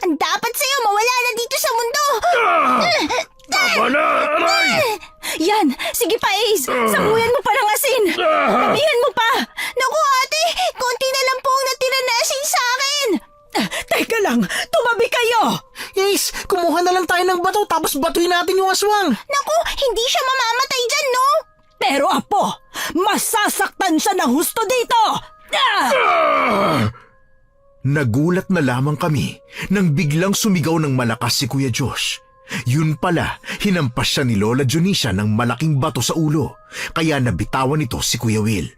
Ang dapat sa'yo mawala na dito sa mundo! Tama na! Aray! Yan, sige pa Ace. Sabuyan mo pa ng asin. Sabihan mo pa. Naku ate, konti na lang po ang natira na asin sa akin! Teka lang, tumabi kayo. Ace, kumuha na lang tayo ng bato tapos batuhin natin yung aswang. Naku, hindi siya mamamatay dyan, no? Pero apo, masasaktan siya ng husto dito. Nagulat na lamang kami nang biglang sumigaw ng malakas si Kuya Josh. Yun pala, hinampas siya ni Lola Dionisia ng malaking bato sa ulo, kaya nabitawan nito si Kuya Will.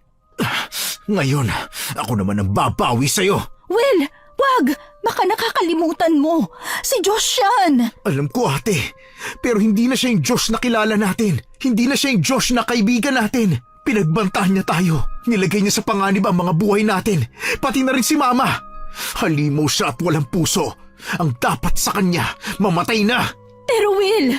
Ngayon, ako naman ang babawi sa'yo. Will, wag. Baka nakakalimutan mo. Si Josh yan. Alam ko ate, pero hindi na siya yung Josh na kilala natin. Hindi na siya yung Josh na kaibigan natin. Pinagbantahan niya tayo. Nilagay niya sa panganib ang mga buhay natin. Pati na rin si Mama. Halimaw siya at walang puso. Ang dapat sa kanya, mamatay na. Pero Will,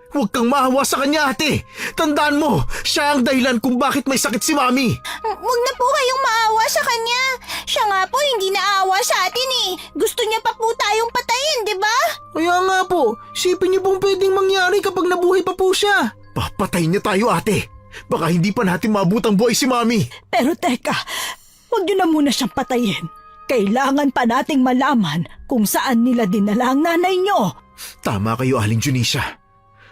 Huwag kang maawa sa kanya ate. Tandaan mo, siya ang dahilan kung bakit may sakit si Mami. Huwag na po kayong maawa sa kanya. Siya nga po hindi naawa sa atin eh. Gusto niya pa po tayong patayin, di ba? Kaya nga po, isipin niyo pong pwedeng mangyari kapag nabuhay pa po siya. Papatayin niya tayo ate. Baka hindi pa natin mabutang buhay si Mami. pero teka, huwag niyo na muna siyang patayin. Kailangan pa nating malaman kung saan nila dinala ang nanay niyo. Tama kayo, Aling Dionisia.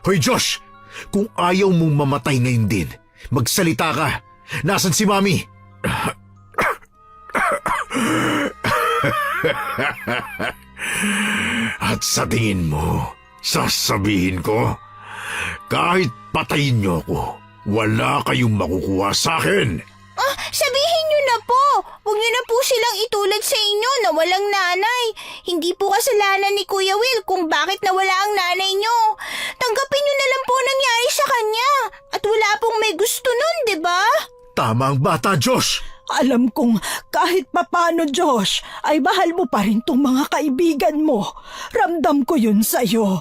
Hoy Josh, kung ayaw mong mamatay ngayon din, magsalita ka. Nasaan si Mami? At sa tingin mo, sasabihin ko, kahit patayin niyo ako, wala kayong makukuha sa akin. Sabihin niyo na po. Huwag niyo na po silang itulad sa inyo na walang nanay. Hindi po kasalanan ni Kuya Will kung bakit nawala ang nanay niyo. Tanggapin niyo na lang po nangyari sa kanya. At wala pong may gusto nun, di ba? Tama ang bata, Josh. Alam kong kahit papano, Josh, ay mahal mo pa rin tong mga kaibigan mo. Ramdam ko yun sa'yo.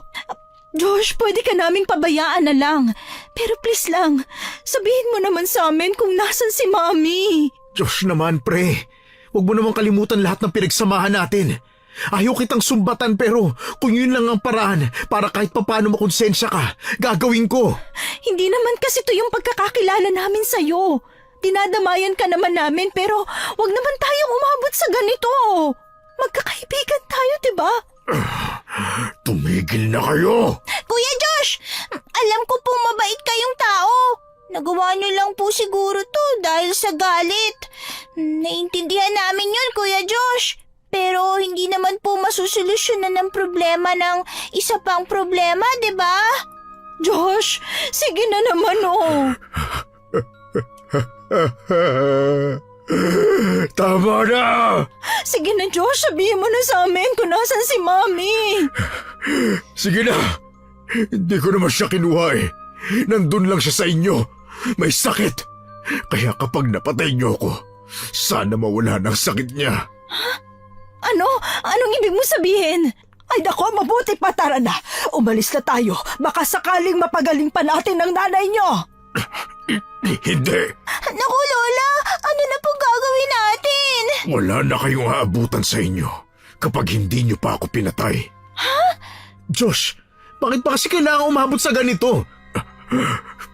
Josh, pwede ka naming pabayaan na lang. Pero please lang, sabihin mo naman sa amin kung nasan si Mami. Josh naman, pre. Huwag mo naman kalimutan lahat ng pinagsamahan natin. Ayaw kitang sumbatan pero kung yun lang ang paraan para kahit papano makonsensya ka, gagawin ko. Hindi naman kasi to yung pagkakakilala namin sa'yo. Dinadamayan ka naman namin pero wag naman tayong umabot sa ganito. Magkakaibigan tayo, diba? Tumigil na kayo! Kuya Josh, alam ko pong mabait kayong tao. Nagawa niyo lang po siguro to dahil sa galit. Naintindihan namin yun, Kuya Josh. Pero hindi naman po masusolusyonan ng problema ng isa pang problema, di ba? Josh, sige na naman oh. Tama na! Sige na Josh, sabihin mo na sa amin kung nasan si Mami. Sige na! Hindi ko naman siya kinuha eh. Nandun lang siya sa inyo. May sakit. Kaya kapag napatay niyo ako, sana mawala ng sakit niya. Ano? Anong ibig mo sabihin? Ay nako, mabuti pa, tara na. Umalis na tayo. Baka sakaling mapagaling pa natin ang nanay niyo. Hindi. Naku, Lola, ano na po gagawin natin? Wala na kayong aabutan sa inyo kapag hindi niyo pa ako pinatay. Josh, bakit pa kasi kailangan umabot sa ganito?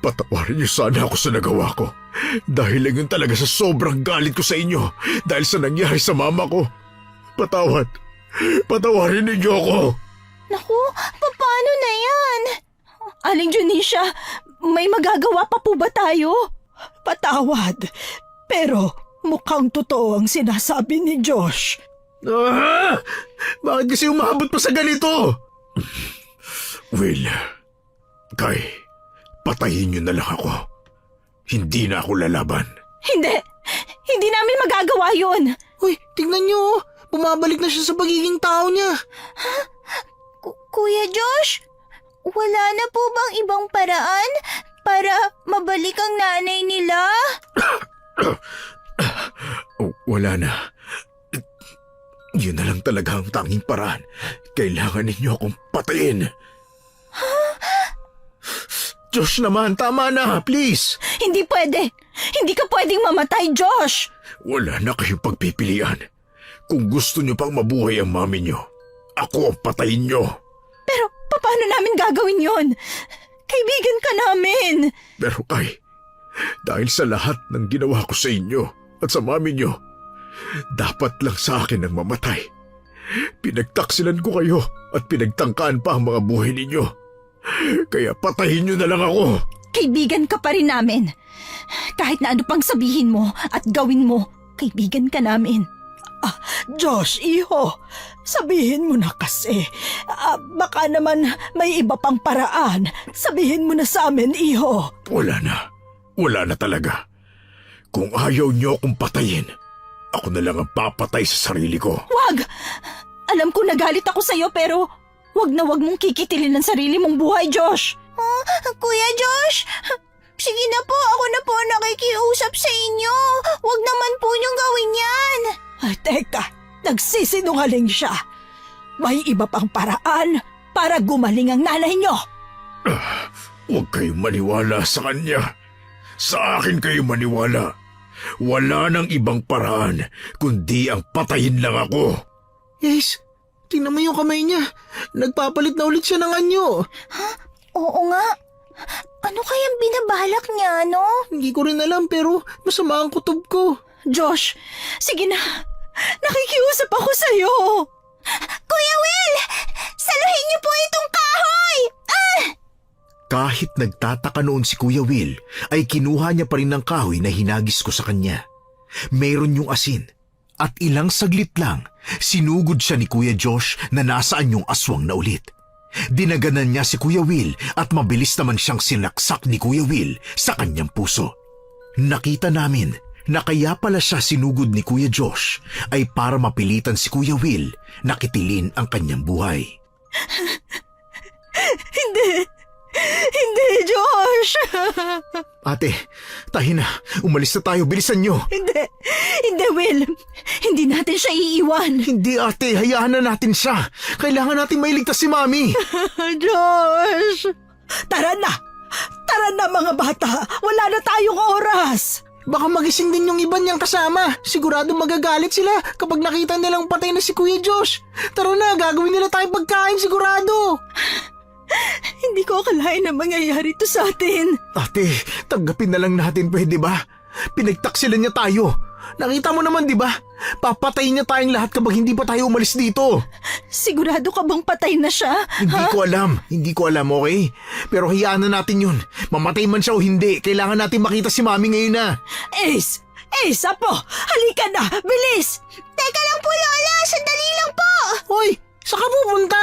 Patawarin niyo sana ako sa nagawa ko. Dahil lang yun talaga sa sobrang galit ko sa inyo dahil sa nangyari sa mama ko. Patawarin niyo ako. Naku, paano na yan? Aling Dionisia, may magagawa pa po ba tayo? Patawad. Pero mukhang totoo ang sinasabi ni Josh. Bakit kasi umabot pa sa ganito? Will, Kai, patayin niyo na lang ako. Hindi na ako lalaban. Hindi! Hindi namin magagawa yun! Uy, tingnan niyo, bumabalik na siya sa pagiging tao niya. Kuya Josh, wala na po bang ibang paraan? para mabalik ang nanay nila? Oh, wala na. Yun na lang talaga ang tanging paraan. Kailangan ninyo akong patayin. Josh naman, tama na, please. Hindi pwede. Hindi ka pwedeng mamatay, Josh. Wala na kayong pagpipilian. Kung gusto nyo pang mabuhay ang mami nyo, ako ang patayin nyo. Pero paano namin gagawin yon? Kaibigan ka namin. Pero dahil sa lahat ng ginawa ko sa inyo at sa mami nyo, dapat lang sa akin ang mamatay. Pinagtaksilan ko kayo at pinagtangkaan pa ang mga buhay ninyo. Kaya patayin nyo na lang ako. Kaibigan ka pa rin namin. Kahit na ano pang sabihin mo at gawin mo, kaibigan ka namin. Josh, iho, sabihin mo na kasi. Baka naman may iba pang paraan. Sabihin mo na sa amin, iho. Wala na talaga. Kung ayaw nyo akong patayin, ako na lang ang papatay sa sarili ko. Wag! Alam ko nagalit ako sa'yo pero wag na wag mong kikitilin ang sarili mong buhay, Josh. Kuya Josh, sige na po, ako na po nakikiusap sa inyo. Huwag naman po niyong gawin yan. Ay, teka, nagsisinungaling siya. May iba pang paraan para gumaling ang nanay niyo. Huwag kayong maniwala sa kanya. Sa akin kayo maniwala. Wala nang ibang paraan kundi ang patayin lang ako. Ace, tingnan mo yung kamay niya. Nagpapalit na ulit siya ng anyo. Oo nga. Ano kayang binabalak niya, no? Hindi ko rin alam pero masama ang kutob ko. Josh, sige na. Nakikiusap ako sa'yo. Kuya Will! Saluhin niyo po itong kahoy! Kahit nagtataka noon si Kuya Will, ay kinuha niya pa rin ng kahoy na hinagis ko sa kanya. Mayroon yung asin. At ilang saglit lang, sinugod siya ni Kuya Josh na nasaan yung aswang na ulit. Dinaganan niya si Kuya Will at mabilis naman siyang sinaksak ni Kuya Will sa kanyang puso. Nakita namin na kaya pala siya sinugod ni Kuya Josh ay para mapilitan si Kuya Will na kitilin ang kanyang buhay. Hindi, Josh. Ate, tayo na. Umalis na tayo. Bilisan nyo. Hindi, Will. Hindi natin siya iiwan. Hindi, ate. Hayaan na natin siya. Kailangan natin mailigtas si Mami. Josh! Tara na! Tara na mga bata! Wala na tayong oras! Baka magising din yung iba niyang kasama. Sigurado magagalit sila kapag nakita nilang patay na si Kuya Josh. Tara na, gagawin nila tayong pagkain sigurado. Hindi ko akalain na mangyayari to sa atin. Ate, tanggapin na lang natin, pwede ba? Pinagtaksilan niya tayo. Nakita mo naman, di ba? Papatayin niya tayong lahat kapag hindi pa tayo umalis dito. Sigurado ka bang patay na siya? Hindi ko alam, okay? Pero hayaan na natin yun. Mamatay man siya o hindi, kailangan natin makita si Mami ngayon na. Ace! Ace, apo! Halika na! Bilis! Teka lang po, Lola! Sandali lang po! Hoy, saan ka pupunta?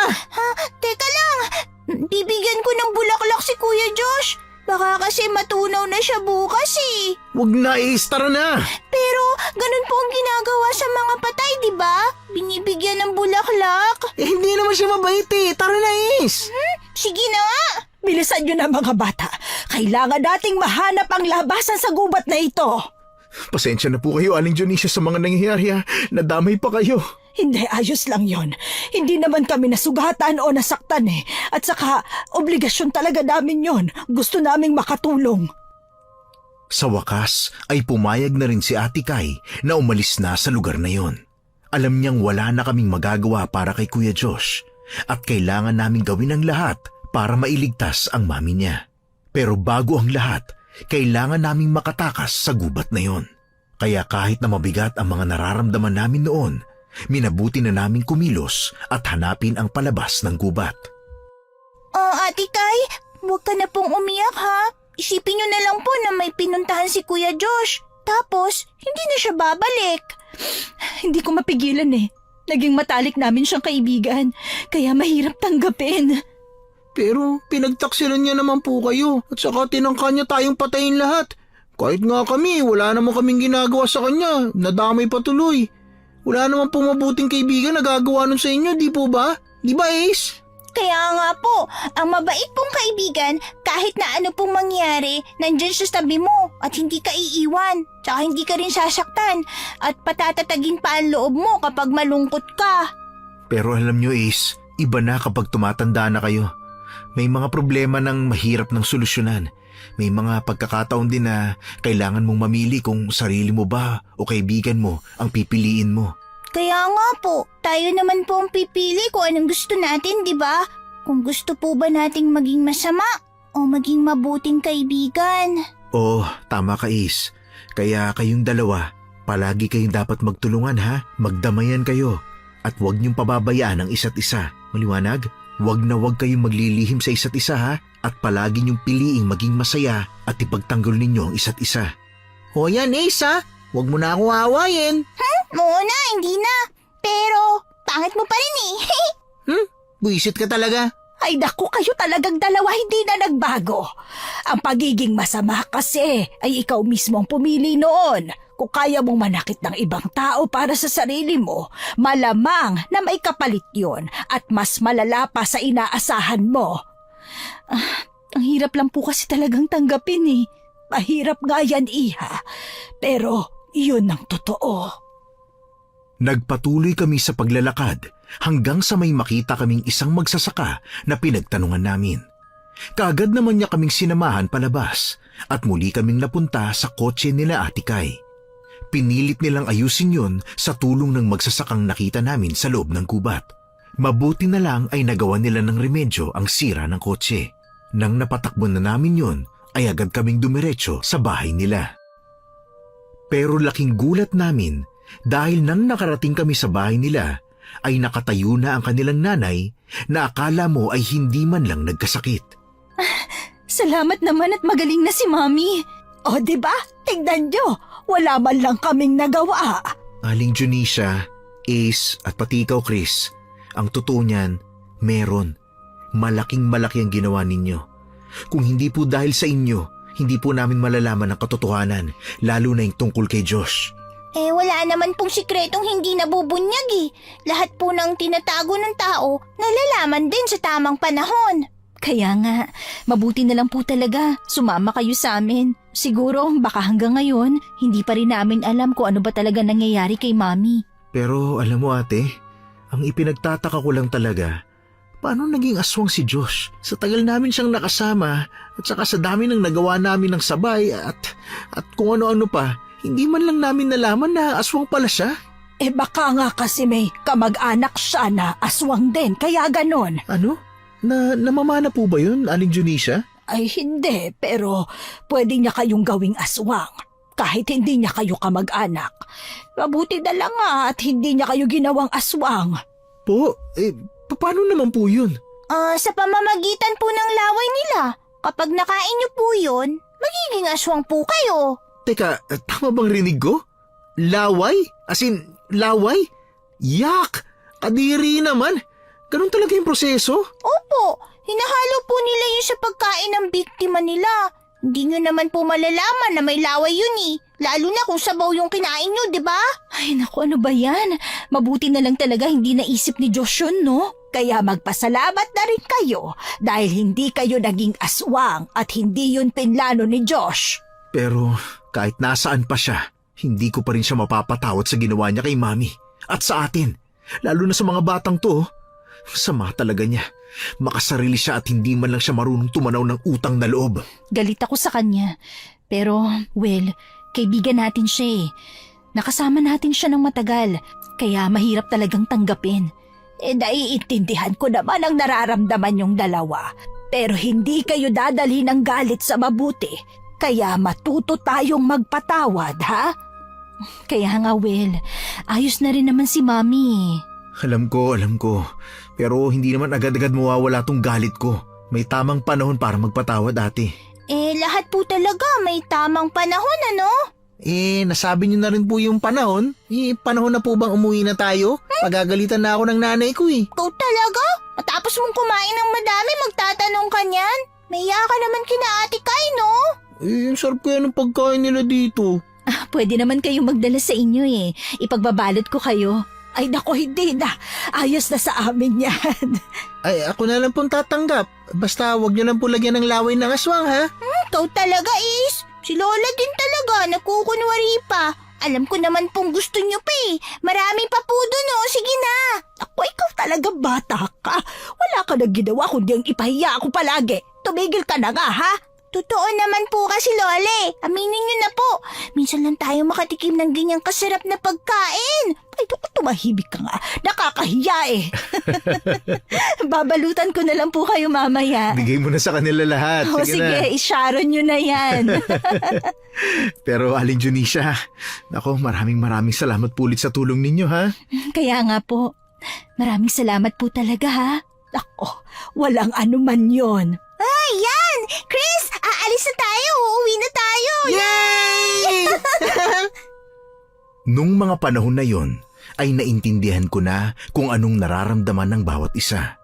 Teka lang! Bibigyan ko ng bulaklak si Kuya Josh. Baka kasi matunaw na siya bukas eh. Wag na, Ace, tara na. Pero ganun po ang ginagawa sa mga patay, di ba? Binibigyan ng bulaklak. Hindi naman siya mabait eh. Tara na, Ace. Sige na nga. Bilisan nyo na mga bata. Kailangan nating mahanap ang labasan sa gubat na ito. Pasensya na po kayo, Aling Dionisio, sa mga nangyayari ha. Nadamay pa kayo. Hindi, ayos lang yon. Hindi naman kami nasugatan o nasaktan eh. At saka, obligasyon talaga namin yon. Gusto naming makatulong. Sa wakas ay pumayag na rin si Ate Kay na umalis na sa lugar na yon. Alam niyang wala na kaming magagawa para kay Kuya Josh at kailangan naming gawin ang lahat para mailigtas ang mami niya. Pero bago ang lahat, kailangan naming makatakas sa gubat na yon. Kaya kahit na mabigat ang mga nararamdaman namin noon, minabuti na naming kumilos at hanapin ang palabas ng gubat. Ate Kay, huwag ka na pong umiyak ha. Isipin niyo na lang po na may pinuntahan si Kuya Josh. Tapos, hindi na siya babalik. Hindi ko mapigilan eh. Naging matalik namin siyang kaibigan. Kaya mahirap tanggapin. Pero pinagtaksilan niya naman po kayo at saka tinangka niya tayong patayin lahat. Kahit nga kami, wala naman kaming ginagawa sa kanya. Nadamay patuloy. Wala naman po mabuting kaibigan na gagawa nun sa inyo, di po ba? Di ba, Ace? Kaya nga po, ang mabait pong kaibigan, kahit na ano pong mangyari, nandyan siya sa tabi mo at hindi ka iiwan. Tsaka hindi ka rin sasaktan at patatatagin pa ang loob mo kapag malungkot ka. Pero alam nyo Ace, iba na kapag tumatanda na kayo. May mga problema ng mahirap ng solusyonan. May mga pagkakataon din na kailangan mong mamili kung sarili mo ba o kaibigan mo ang pipiliin mo. Kaya nga po, tayo naman po ang pipili kung anong gusto natin, di ba? Kung gusto po ba nating maging masama o maging mabuting kaibigan. Oo, tama ka Ace. Kaya kayong dalawa, palagi kayong dapat magtulungan ha. Magdamayan kayo at huwag niyong pababayaan ang isa't isa. Maliwanag? Huwag na huwag kayong maglilihim sa isa't isa ha. At palagi niyong piliing maging masaya at ipagtanggol ninyo ang isa't isa. O yan Ace ha, huwag mo na akong aawayin. Oo na, hindi na. Pero, pangit mo pa rin eh. Buisit ka talaga. Ay naku, kayo talagang dalawa hindi na nagbago. Ang pagiging masama kasi ay ikaw mismo ang pumili noon. Kung kaya mong manakit ng ibang tao para sa sarili mo, malamang na may kapalit yun at mas malala pa sa inaasahan mo. Ang hirap lang po kasi talagang tanggapin eh. Mahirap nga yan, Iha. Pero yun ang totoo. Nagpatuloy kami sa paglalakad hanggang sa may makita kaming isang magsasaka na pinagtanungan namin. Kaagad naman niya kaming sinamahan palabas at muli kaming napunta sa kotse nila Ate Kay. Pinilit nilang ayusin yun sa tulong ng magsasakang nakita namin sa loob ng gubat. Mabuti na lang ay nagawa nila ng remedyo ang sira ng kotse. Nang napatakbo na namin yun, ay agad kaming dumiretso sa bahay nila. Pero laking gulat namin dahil nang nakarating kami sa bahay nila, ay nakatayo na ang kanilang nanay na akala mo ay hindi man lang nagkasakit. Salamat naman at magaling na si Mami. O diba? Tignan nyo, wala man lang kaming nagawa. Aling Junisha, Ace at pati ikaw Chris, ang totoo niyan, meron. Malaking-malaki ang ginawa ninyo. Kung hindi po dahil sa inyo, hindi po namin malalaman ang katotohanan, lalo na yung tungkol kay Josh. Wala naman pong sikretong hindi nabubunyag eh. Lahat po ng tinatago ng tao, nalalaman din sa tamang panahon. Kaya nga, mabuti na lang po talaga. Sumama kayo sa amin. Siguro, baka hanggang ngayon, hindi pa rin namin alam kung ano ba talaga nangyayari kay Mami. Pero alam mo ate, ang ipinagtataka ko lang talaga, paano naging aswang si Josh? Sa tagal namin siyang nakasama at saka sa dami ng nagawa namin ng sabay at kung ano-ano pa, hindi man lang namin nalaman na aswang pala siya. Baka nga kasi may kamag-anak siya na aswang din, kaya ganon. Ano? Namamana po ba yun, Aling Junisha? Ay hindi, pero pwede niya kayong gawing aswang. Kahit hindi niya kayo kamag-anak. Mabuti na lang nga at hindi niya kayo ginawang aswang. Po, paano naman po yun? Sa pamamagitan po ng laway nila. Kapag nakain niyo po yun, magiging aswang po kayo. Teka, tama bang rinig ko? Laway? As in, laway? Yak! Kadiri naman! Ganun talaga yung proseso? Opo, hinahalo po nila yun sa pagkain ng biktima nila. Hindi nyo naman po malalaman na may laway yun eh. Lalo na kung sabaw yung kinain nyo, di ba? Ay naku, ano ba yan? Mabuti na lang talaga hindi naisip ni Josh yun, no? Kaya magpasalamat na rin kayo dahil hindi kayo naging aswang at hindi yun pinlano ni Josh. Pero kahit nasaan pa siya, hindi ko pa rin siya mapapatawad sa ginawa niya kay Mami at sa atin. Lalo na sa mga batang to. Sama talaga niya. Makasarili siya at hindi man lang siya marunong tumanaw ng utang na loob. Galit ako sa kanya. Pero, well, kaibigan natin siya eh. Nakasama natin siya ng matagal. Kaya mahirap talagang tanggapin. Naiintindihan ko naman ang nararamdaman yung dalawa. Pero hindi kayo dadalhin ng galit sa mabuti. Kaya matuto tayong magpatawad, ha? Kaya nga, well, ayos na rin naman si Mami. Alam ko. Pero hindi naman agad-agad mawawala tong galit ko. May tamang panahon para magpatawad, ate. Lahat po talaga may tamang panahon, ano? Nasabi niyo na rin po yung panahon. Panahon na po bang umuwi na tayo? Pagagalitan na ako ng nanay ko eh. Ikaw talaga? Matapos mong kumain ng madami, magtatanong ka niyan? Maya ka naman kina Ate Kay, no? Ang sarap kaya ng pagkain nila dito. Pwede naman kayong magdala sa inyo eh. Ipagbabalot ko kayo. Ay nako, hindi na. Ayos na sa amin yan. Ay, ako na lang pong tatanggap. Basta wag niyo lang po lagyan ng laway ng aswang, ha? Ikaw talaga, Ace. Si Lola din talaga, nagkukunwari pa. Alam ko naman pong gusto niyo pa eh. Marami pa po dun oh. Sige na. Ako, ikaw talaga bata ka. Wala ka nang ginawa kundi ang ipahiya ako palagi. Tumigil ka na nga, ha? Totoo naman po kasi, Lole. Aminin niyo na po. Minsan lang tayo makatikim ng ganyang kasarap na pagkain. Ay, tumahimik ka nga. Nakakahiya eh. Babalutan ko na lang po kayo mamaya. Bigay mo na sa kanila lahat. O Sige na. sige, i-Sharon nyo na yan. Pero Aling Junisha, nako, maraming salamat po ulit sa tulong ninyo, ha? Kaya nga po, maraming salamat po talaga ha. Ako, walang anuman yon. Ay, yan! Chris, aalis na tayo. Uuwi na tayo. Yay! Nung mga panahon na yon, ay naintindihan ko na kung anong nararamdaman ng bawat isa.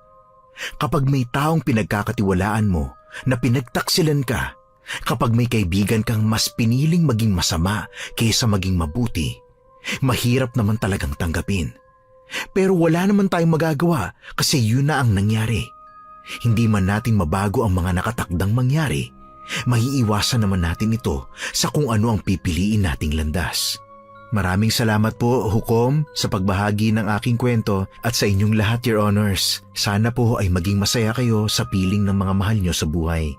Kapag may taong pinagkakatiwalaan mo na pinagtaksilan ka, kapag may kaibigan kang mas piniling maging masama kaysa maging mabuti, mahirap naman talagang tanggapin. Pero wala naman tayong magagawa kasi yun na ang nangyari. Hindi man natin mabago ang mga nakatakdang mangyari, maiiwasan naman natin ito sa kung ano ang pipiliin nating landas. Maraming salamat po, Hukom, sa pagbahagi ng aking kwento at sa inyong lahat, Your Honors. Sana po ay maging masaya kayo sa piling ng mga mahal nyo sa buhay.